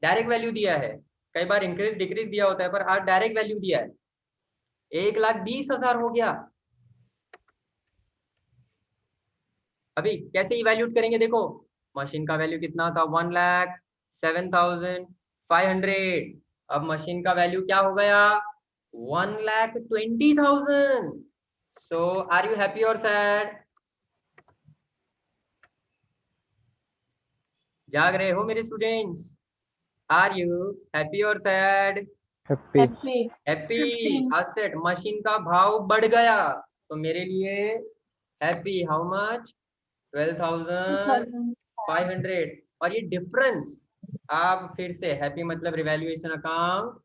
डायरेक्ट वैल्यू दिया है, कई बार इंक्रीज डिक्रीज दिया होता है, पर आज डायरेक्ट वैल्यू दिया है, 1,20,000 हो गया। अभी कैसे इवैल्यूएट करेंगे? देखो मशीन का वैल्यू कितना था? 1,07,500। अब मशीन का वैल्यू क्या हो गया? 1,20,000। सो आर यू हैप्पी और सैड? जाग रहे हो मेरे स्टूडेंट्स? आर यू हैप्पी और sad? Happy. Happy happy. Asset machine का भाव बढ़ गया तो मेरे लिए हैप्पी। How much? 12,500। और ये डिफरेंस आप फिर से हैप्पी मतलब revaluation account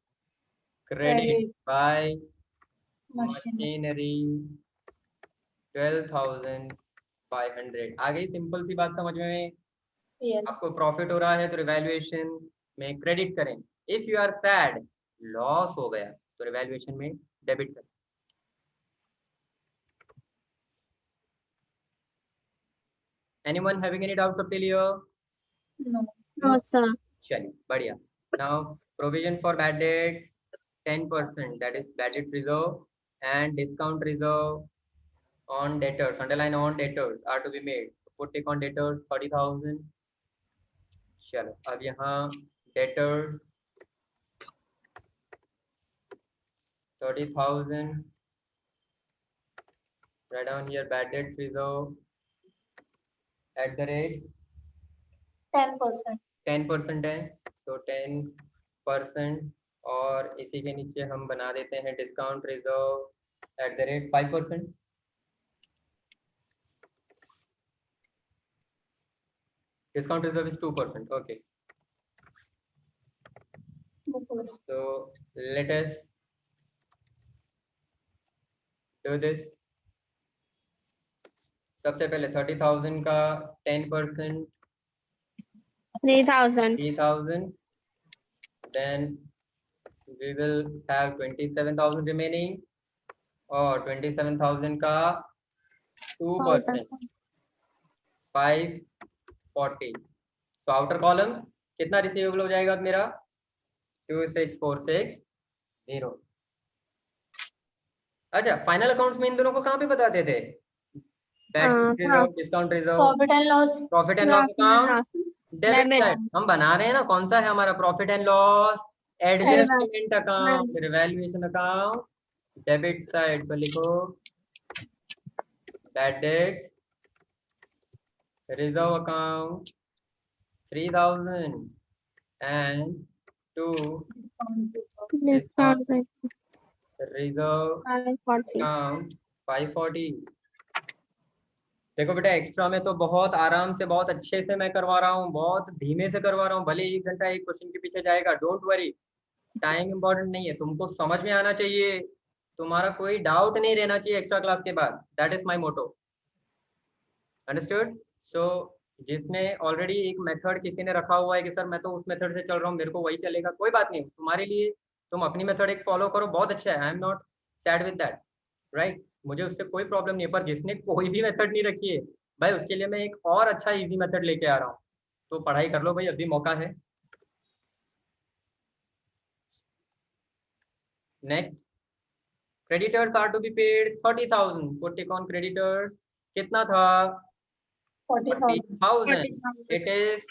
credit by machinery 12,500। आ गई सिंपल सी बात समझ में? यस आपको प्रॉफिट हो रहा है तो रिवैल्यूएशन में क्रेडिट करें, if you are sad loss हो गया तो रिवैल्यूएशन में डेबिट करें। Anyone having any doubts up till here? No No, sir. चलिए बढ़िया। Now provision for bad debts 10%, that is bad debt reserve and discount reserve on debtors, underline on debtors are to be made. Put tick on debtors 30,000। चलो अब यहाँ debtors 30,000, write down here bad debts reserve at the rate 10%। 10% है तो 10%, और इसी के नीचे हम बना देते हैं discount reserve at the rate 5%। Discount reserve is 2%। Okay, so let us do this। सबसे पहले 30,000 का 10% 3,000. 3,000, then we will have 27,000 remaining, और 27,000 का 2% 540। तो आउटर कॉलम कितना रिसीवेबल हो जाएगा अब मेरा? 26,460। अच्छा, फाइनल अकाउंट्स में इन दोनों को कहाँ पे बताते थे? Discount reserve, profit and loss account, debit side. हम बना रहे हैं ना, कौन सा है हमारा? Profit and loss adjustment account, revaluation account, debit side. तो लिखो Bad debts, reserve account 3000 and 2 Discount rate reserve 540. account 540। देखो बेटा एक्स्ट्रा में तो बहुत आराम से बहुत अच्छे से मैं करवा रहा हूँ, बहुत धीमे से करवा रहा हूँ, भले 1 घंटा एक क्वेश्चन के पीछे जाएगा, डोंट वरी, टाइम इंपॉर्टेंट नहीं है, तुमको समझ में आना चाहिए, तुम्हारा कोई डाउट नहीं रहना चाहिए एक्स्ट्रा क्लास के बाद, that is my motto, understood. So जिसने ऑलरेडी एक मेथड किसी ने रखा हुआ है कि सर मैं तो उस मेथड से चल रहा हूँ, मेरे को वही चलेगा, कोई बात नहीं, तुम्हारे लिए तुम अपनी मेथड एक फॉलो करो, बहुत अच्छा है, I am not sad with that, right, मुझे उससे कोई प्रॉब्लम नहीं है, पर जिसने कोई भी मेथड नहीं रखी है भाई उसके लिए मैं एक और अच्छा इजी मेथड लेके आ रहा हूँ, तो पढ़ाई कर लो भाई, अभी मौका है। Next, creditors are to be paid 30,000, put tick on creditors, कितना था 40,000, it is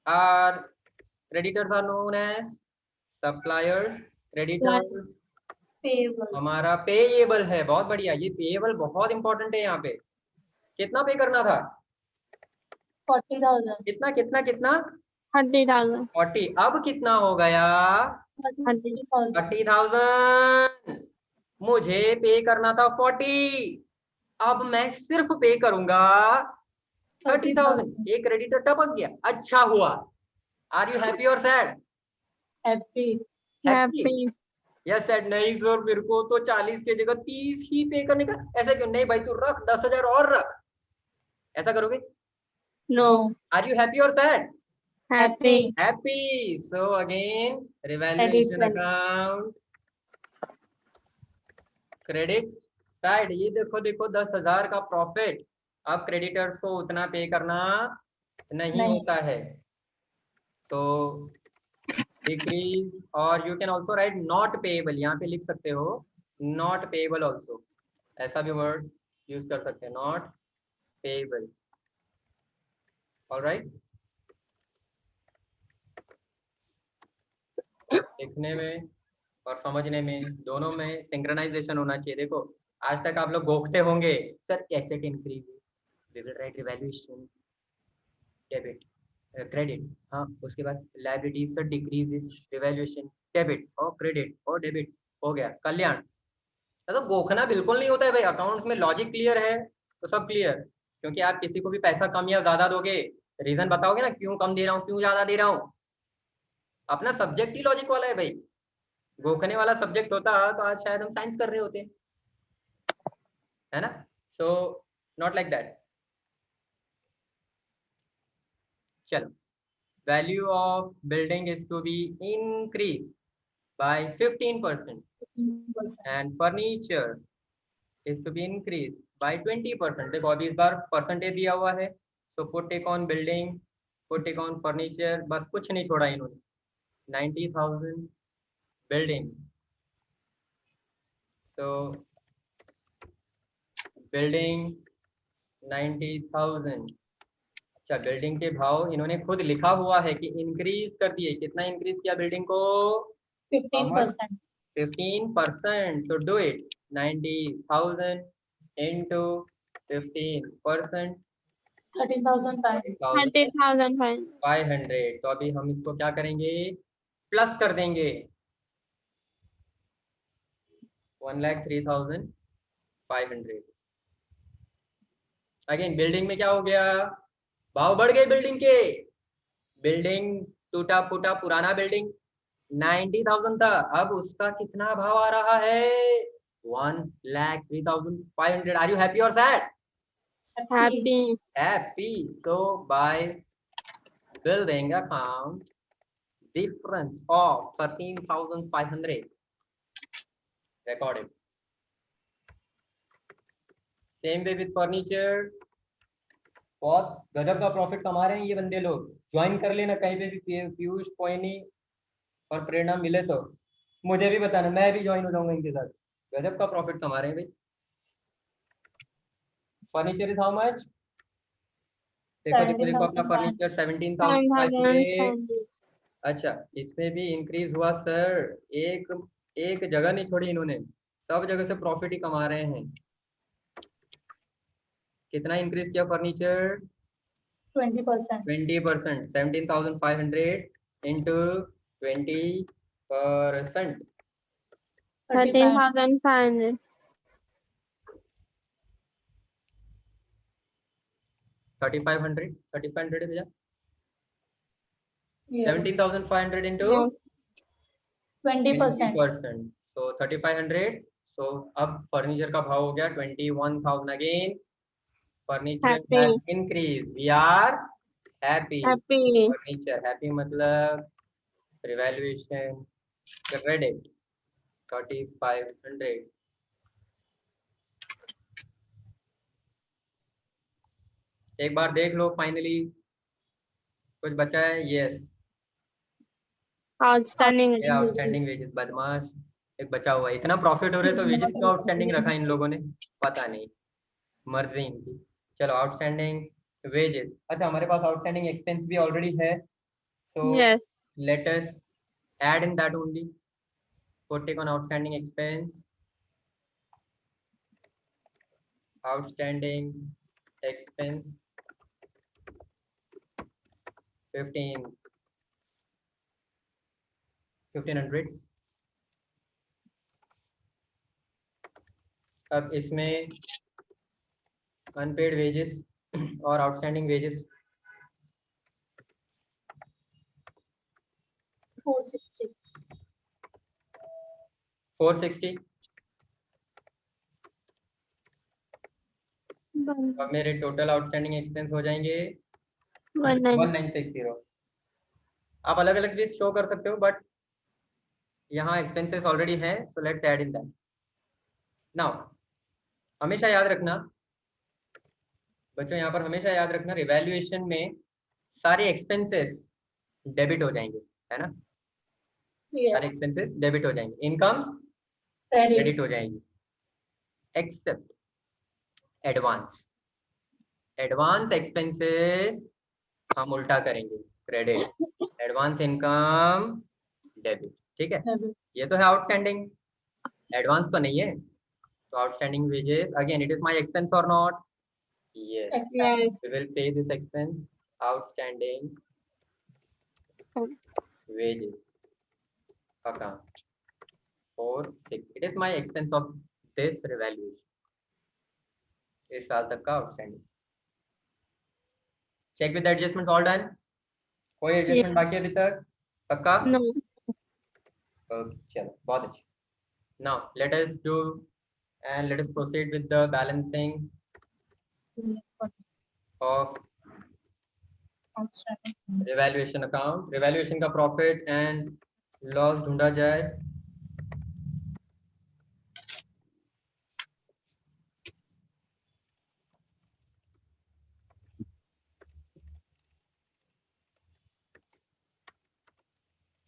our creditors are known as suppliers, creditors Payable. हमारा पेएबल है, बहुत बढ़िया, ये पेएबल बहुत इंपॉर्टेंट है, यहाँ पे कितना पे करना था 40,000. कितना कितना कितना 30,000. 40, अब कितना हो गया 30,000. 30,000, मुझे पे करना था 40, अब मैं सिर्फ पे करूंगा 30,000, एक क्रेडिटर टपक गया, अच्छा हुआ, आर यू हैप्पी और sad? Happy. Happy. Yes sad, नहीं सर मेरे को तो 40 की जगह 30 ही पे करने का, ऐसा क्यों, नहीं भाई तू रख 10,000 और रख, ऐसा करोगे? No. आर यू हैप्पी और sad? Happy. Happy, so again revaluation Addition. Account, credit side, ये देखो देखो 10,000 का प्रॉफिट, अब क्रेडिटर्स को उतना पे करना नहीं होता है, तो डिक्रीज, और you can also right not payable, यहाँ पे लिख सकते हो नॉट पेएबल ऑल्सो, ऐसा भी वर्ड यूज कर सकते हैं, नॉट पेएबल, ऑलराइट। लिखने में और समझने में दोनों में सिंक्रोनाइजेशन होना चाहिए। देखो आज तक आप लोग गोखते होंगे sir asset increases we will write revaluation debit credit, हाँ उसके बाद liabilities sir decreases revaluation debit और क्रेडिट और डेबिट हो गया कल्याण, तो गोखना बिल्कुल नहीं होता है भाई, अकाउंट्स में लॉजिक क्लियर है तो सब क्लियर, क्योंकि आप किसी को भी पैसा कम या ज्यादा दोगे रीजन बताओगे ना क्यों कम दे रहा हूँ क्यों ज्यादा दे रहा हूँ, अपना सब्जेक्ट ही लॉजिक वाला है भाई, गोखने वाला सब्जेक्ट होता तो आज शायद हम साइंस कर रहे होते, है ना, सो नॉट लाइक दैट। चलो, value of building is to be increase by 15% and furniture is to be increase by 20%, देखो अभी इस बार परसेंटेज दिया हुआ है, so put tick on building, put tick on furniture, बस कुछ नहीं छोड़ा इन्होंने, 90,000 building, so building 90,000, अच्छा बिल्डिंग के भाव इन्होंने खुद लिखा हुआ है कि इंक्रीज कर दिए, कितना इंक्रीज किया बिल्डिंग को 15%. 15%, so do it, 90,000 into 15%, 13,500. 30,500. तो अभी हम इसको क्या करेंगे प्लस कर देंगे, 1,03,500, अगेन बिल्डिंग में क्या हो गया भाव बढ़ गए बिल्डिंग के, बिल्डिंग टूटा फूटा पुराना बिल्डिंग 90,000 था, अब उसका कितना भाव आ रहा है 1,03,500, आर यू हैप्पी और sad? Happy. Happy, so by building account difference of 13,500 recorded, same way with furniture, बहुत गजब का प्रॉफिट कमा रहे हैं ये बंदे लोग, ज्वाइन कर लेना कहीं पे भी, पीयूष पोइनी और प्रेरणा मिले तो मुझे भी बताना, मैं भी ज्वाइन हो जाऊंगा इनके साथ, गजब का प्रॉफिट कमा रहे हैं भाई। फर्नीचर इज हाउ मच, देखो देखो देखो अपना फर्नीचर 17,500, अच्छा इसमें भी इंक्रीज हुआ सर, एक जगह नहीं छोड़ी इन्होंने, सब जगह से प्रॉफिट ही कमा रहे हैं, कितना इंक्रीज किया फर्नीचर? 20%. 20%. 17,500 into 20%. 13,500. 3,500. 3,500 है भैया. Yeah. 17,500 into Yes. 20%. 20%. So 3,500. So अब फर्नीचर का भाव हो गया 21,000 again. Furniture Happy. has increased. We are happy. Happy. Furniture happy मतलब revaluation credit 3,500. एक बार देख लो फाइनली कुछ बचा है. Yes, Outstanding. ये आउटस्टैंडिंग वेजेस. बदमाश, एक बचा हुआ है. इतना प्रॉफिट हो रहा है तो वेजेस क्यों आउटस्टैंडिंग रखा इन लोगों ने, पता नहीं, मर्जी इनकी. चलो आउटस्टैंडिंग वेजेस. अच्छा हमारे पास आउटस्टैंडिंग एक्सपेंस भी ऑलरेडी है. सो Yes. Let us add in that only. putting on outstanding expense. Outstanding expense 1,500. अब इसमें अनपेड वेजेस और आउटस्टैंडिंग वेजेस 460. 460. अब मेरे टोटल आउटस्टैंडिंग एक्सपेंस हो जाएंगे 1960. आप अलग अलग भी शो कर सकते हो बट यहाँ एक्सपेंसेस ऑलरेडी हैं. So let's add in that. Now हमेशा याद रखना बच्चों, यहाँ पर हमेशा याद रखना रिवैल्यूएशन में सारे एक्सपेंसेस डेबिट हो जाएंगे, है ना. सारे Yes. एक्सपेंसेस डेबिट हो जाएंगे, इनकम्स Credit. क्रेडिट हो जाएंगी, एक्सेप्ट एडवांस. एडवांस एक्सपेंसेस हम उल्टा करेंगे, क्रेडिट. Advance income debit. ठीक है, Debit. ये तो है आउटस्टैंडिंग, एडवांस तो नहीं है. तो outstanding wages again it is my expense or not. Yes, Expense. we will pay this expense. Outstanding wages account 460. It is my expense of this revaluation. इस साल तक का outstanding. Check with adjustment all done. कोई adjustment बाकी है अभी तक? पक्का? No. ओके चलो बहुत अच्छा. Now let us do and let us proceed with the balancing of Outstanding. Revaluation account. Revaluation का प्रॉफिट एंड लॉस ढूंढा जाए.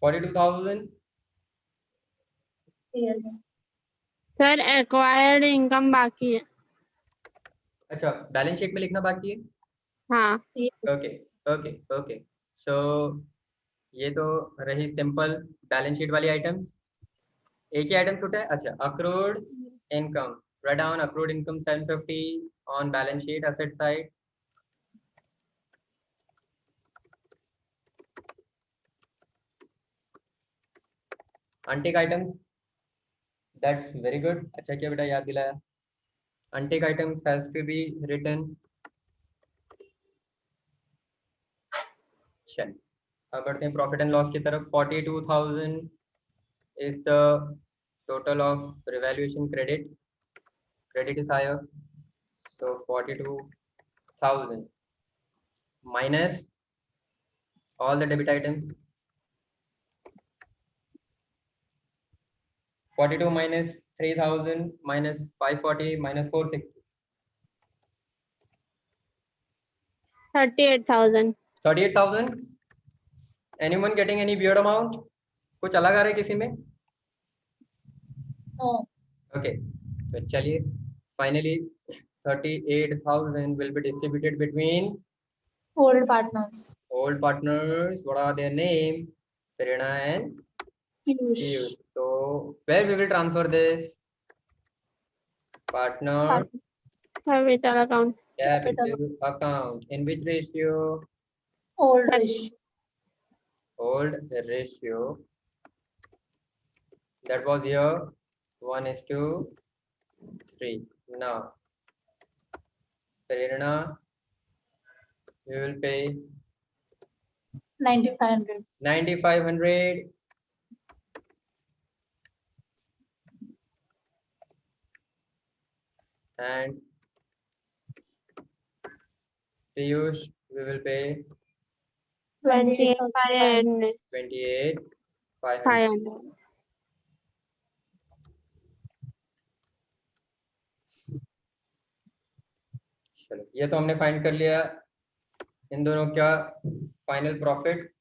$42,000. Yes. Sir, acquired income बाकी है. अच्छा बैलेंस शीट में लिखना बाकी है. हाँ. Okay okay okay. सो ये तो रही सिंपल बैलेंस शीट वाली आइटम्स. एक ही आइटम छूटा है. अच्छा accrued income. Write down accrued income 750 on balance sheet asset side. Untaken items. That's very good. अच्छा क्या बेटा याद दिलाया. Untaken items has to be written. चल अब बढ़ते हैं प्रॉफिट एंड लॉस की तरफ. 42,000 is the total of revaluation credit. Credit is higher, so 42,000 minus all the debit items. 42 minus 3,000 minus 540 minus 460. 38,000. 38,000. Anyone getting any weird amount? कुछ अलग आ रहा है किसी में? No. Okay, तो चलिए finally 38,000 will be distributed between Old partners. old partners. What are their name? Prerna and Piyush. Piyush. So where we will transfer this? Partner Capital account. capital account. In which ratio? Old ratio. Old ratio. That was here 1:3. Now, Prerna, you will pay 9,500. 9,500. And Piyush, we will pay 28,500. 28,500. चलो, ये तो हमने find कर लिया इन दोनों का final profit.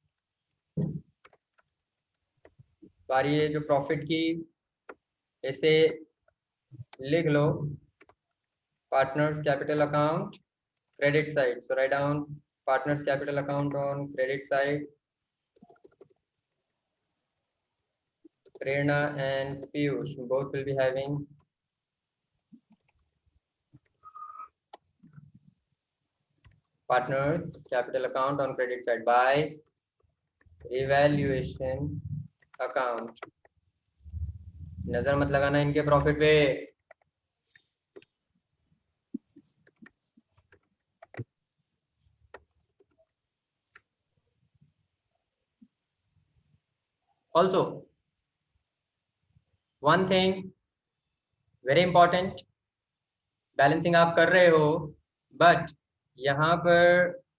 बारी है जो प्रॉफिट की, इसे लिख लो partners capital account credit side. So write down partners capital account on credit side. Prerna and Piyush both will be having partners capital account on credit side by revaluation account. नजर मत लगाना इनके profit पे। Also, one thing very important, balancing आप कर रहे हो, but यहाँ पर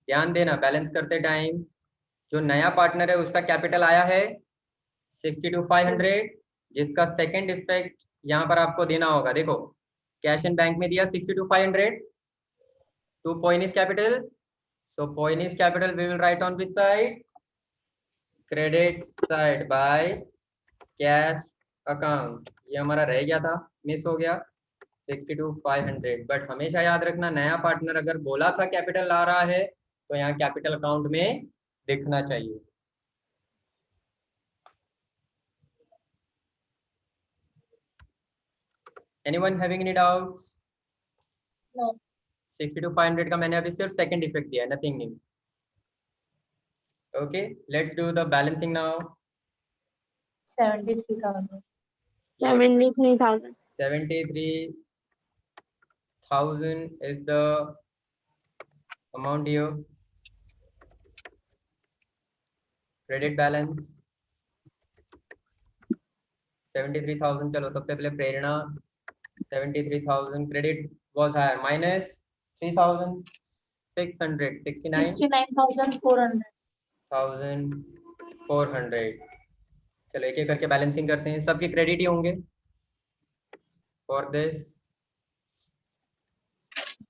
ध्यान देना बैलेंस करते टाइम जो नया पार्टनर है उसका कैपिटल आया है 62,500, जिसका सेकंड इफेक्ट यहाँ पर आपको देना होगा। देखो कैश एंड बैंक में दिया 62,500 to Poynis capital. So Poynis capital we will write on which side? Credit side by cash account. ये हमारा रह गया था, मिस हो गया 62,500। बट हमेशा याद रखना नया पार्टनर अगर बोला था कैपिटल ला रहा है तो यहाँ कैपिटल अकाउंट में दिखना चाहिए। Anyone having any doubts? No. 62,500 का मैंने अभी सिर्फ सेकंड इफेक्ट दिया, nothing new. Okay, let's do the balancing now. 73,000. 73,000. 73,000 is the amount here. Credit balance 73,000. चलो सबसे पहले प्रेरणा 73,000 credit was higher minus 3,600 69,400. 1,400। चलो एक एक करके बैलेंसिंग करते हैं, सबके क्रेडिट ही होंगे for this.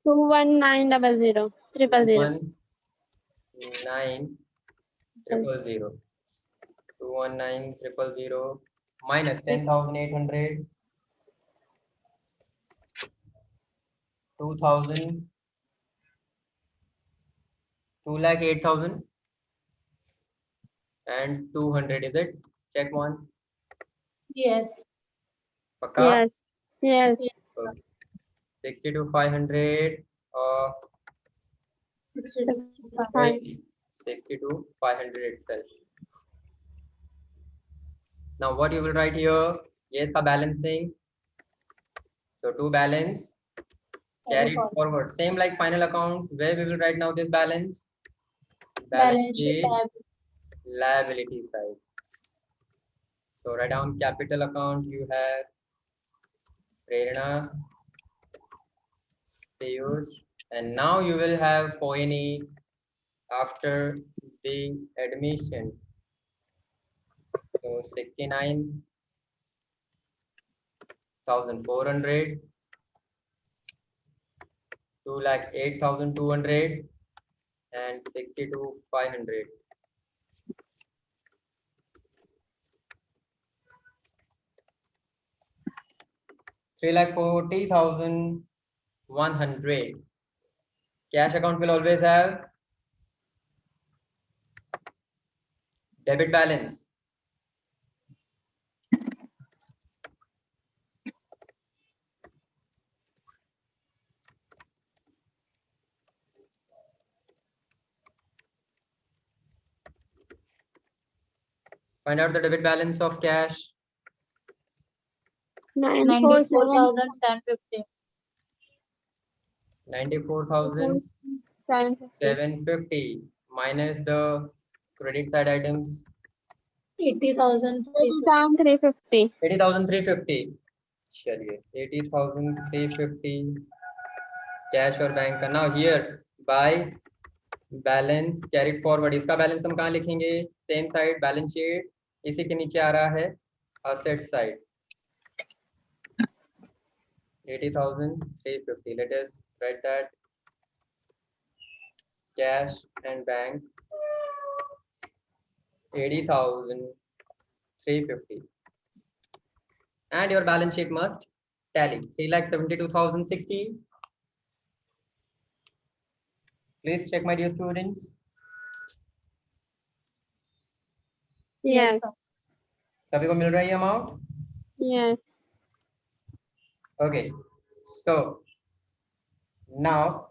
21900 000. 219,000 219,000 minus 10,800 2,000 2,08,000 and 200. Is it? Check once. Yes. Pakka? Yes. Okay. 62,500 or 62,500. 62,500 itself. Now what you will write here? Yes, the balancing. So to balance, carry it forward. Same like final account. Where we will write now this balance? Balance sheet. Liability side. So write down capital account. You have Prerna, Piyush, and now you will have Poyni after the admission. So 69,400, 2,08,200 and 62,500. 3,40,100. Cash account will always have debit balance. Find out the debit balance of cash. 947 94,750. 94,750 750. minus the credit side items. 80,000. 350. 80,350. चलिए 80,350 cash और bank का. Now here by balance carried forward. इसका balance हम कहाँ लिखेंगे? Same side balance sheet. इसी के नीचे आ रहा है asset side. 80,350. Let us write that cash and bank 80,350. And your balance sheet must tally 3,72,060. Please check, my dear students. Yes. sir. सभी को मिल रहा है ये amount? Yes. Okay, so now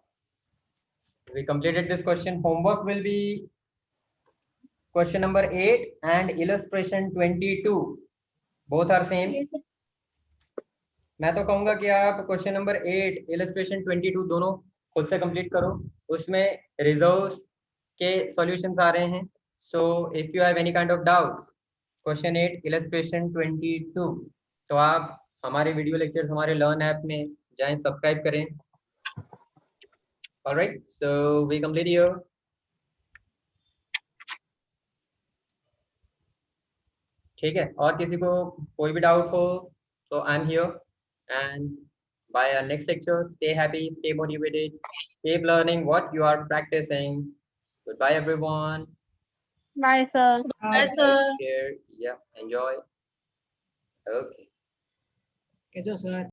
we completed this question. Homework will be question number 8 and illustration 22. Both are same. मैं तो कहूंगा कि आप क्वेश्चन नंबर 8 इलस्ट्रेशन 22 दोनों खुद से कंप्लीट करो. उसमें रिजर्व्स के सॉल्यूशंस आ रहे हैं. So if you have any kind of doubts question 8 illustration 22, तो आप हमारे वीडियो लेक्चर्स हमारे लर्न ऐप में जाएं, सब्सक्राइब करें. Alright, so we complete here. ठीक है, और किसी को कोई भी डाउट हो तो I am here. And by our next lecture, stay happy, stay motivated, keep learning what you are practicing. Goodbye, everyone. Bye, sir. Yes, sir. Take care. Yeah, enjoy. Okay. Okay, sir.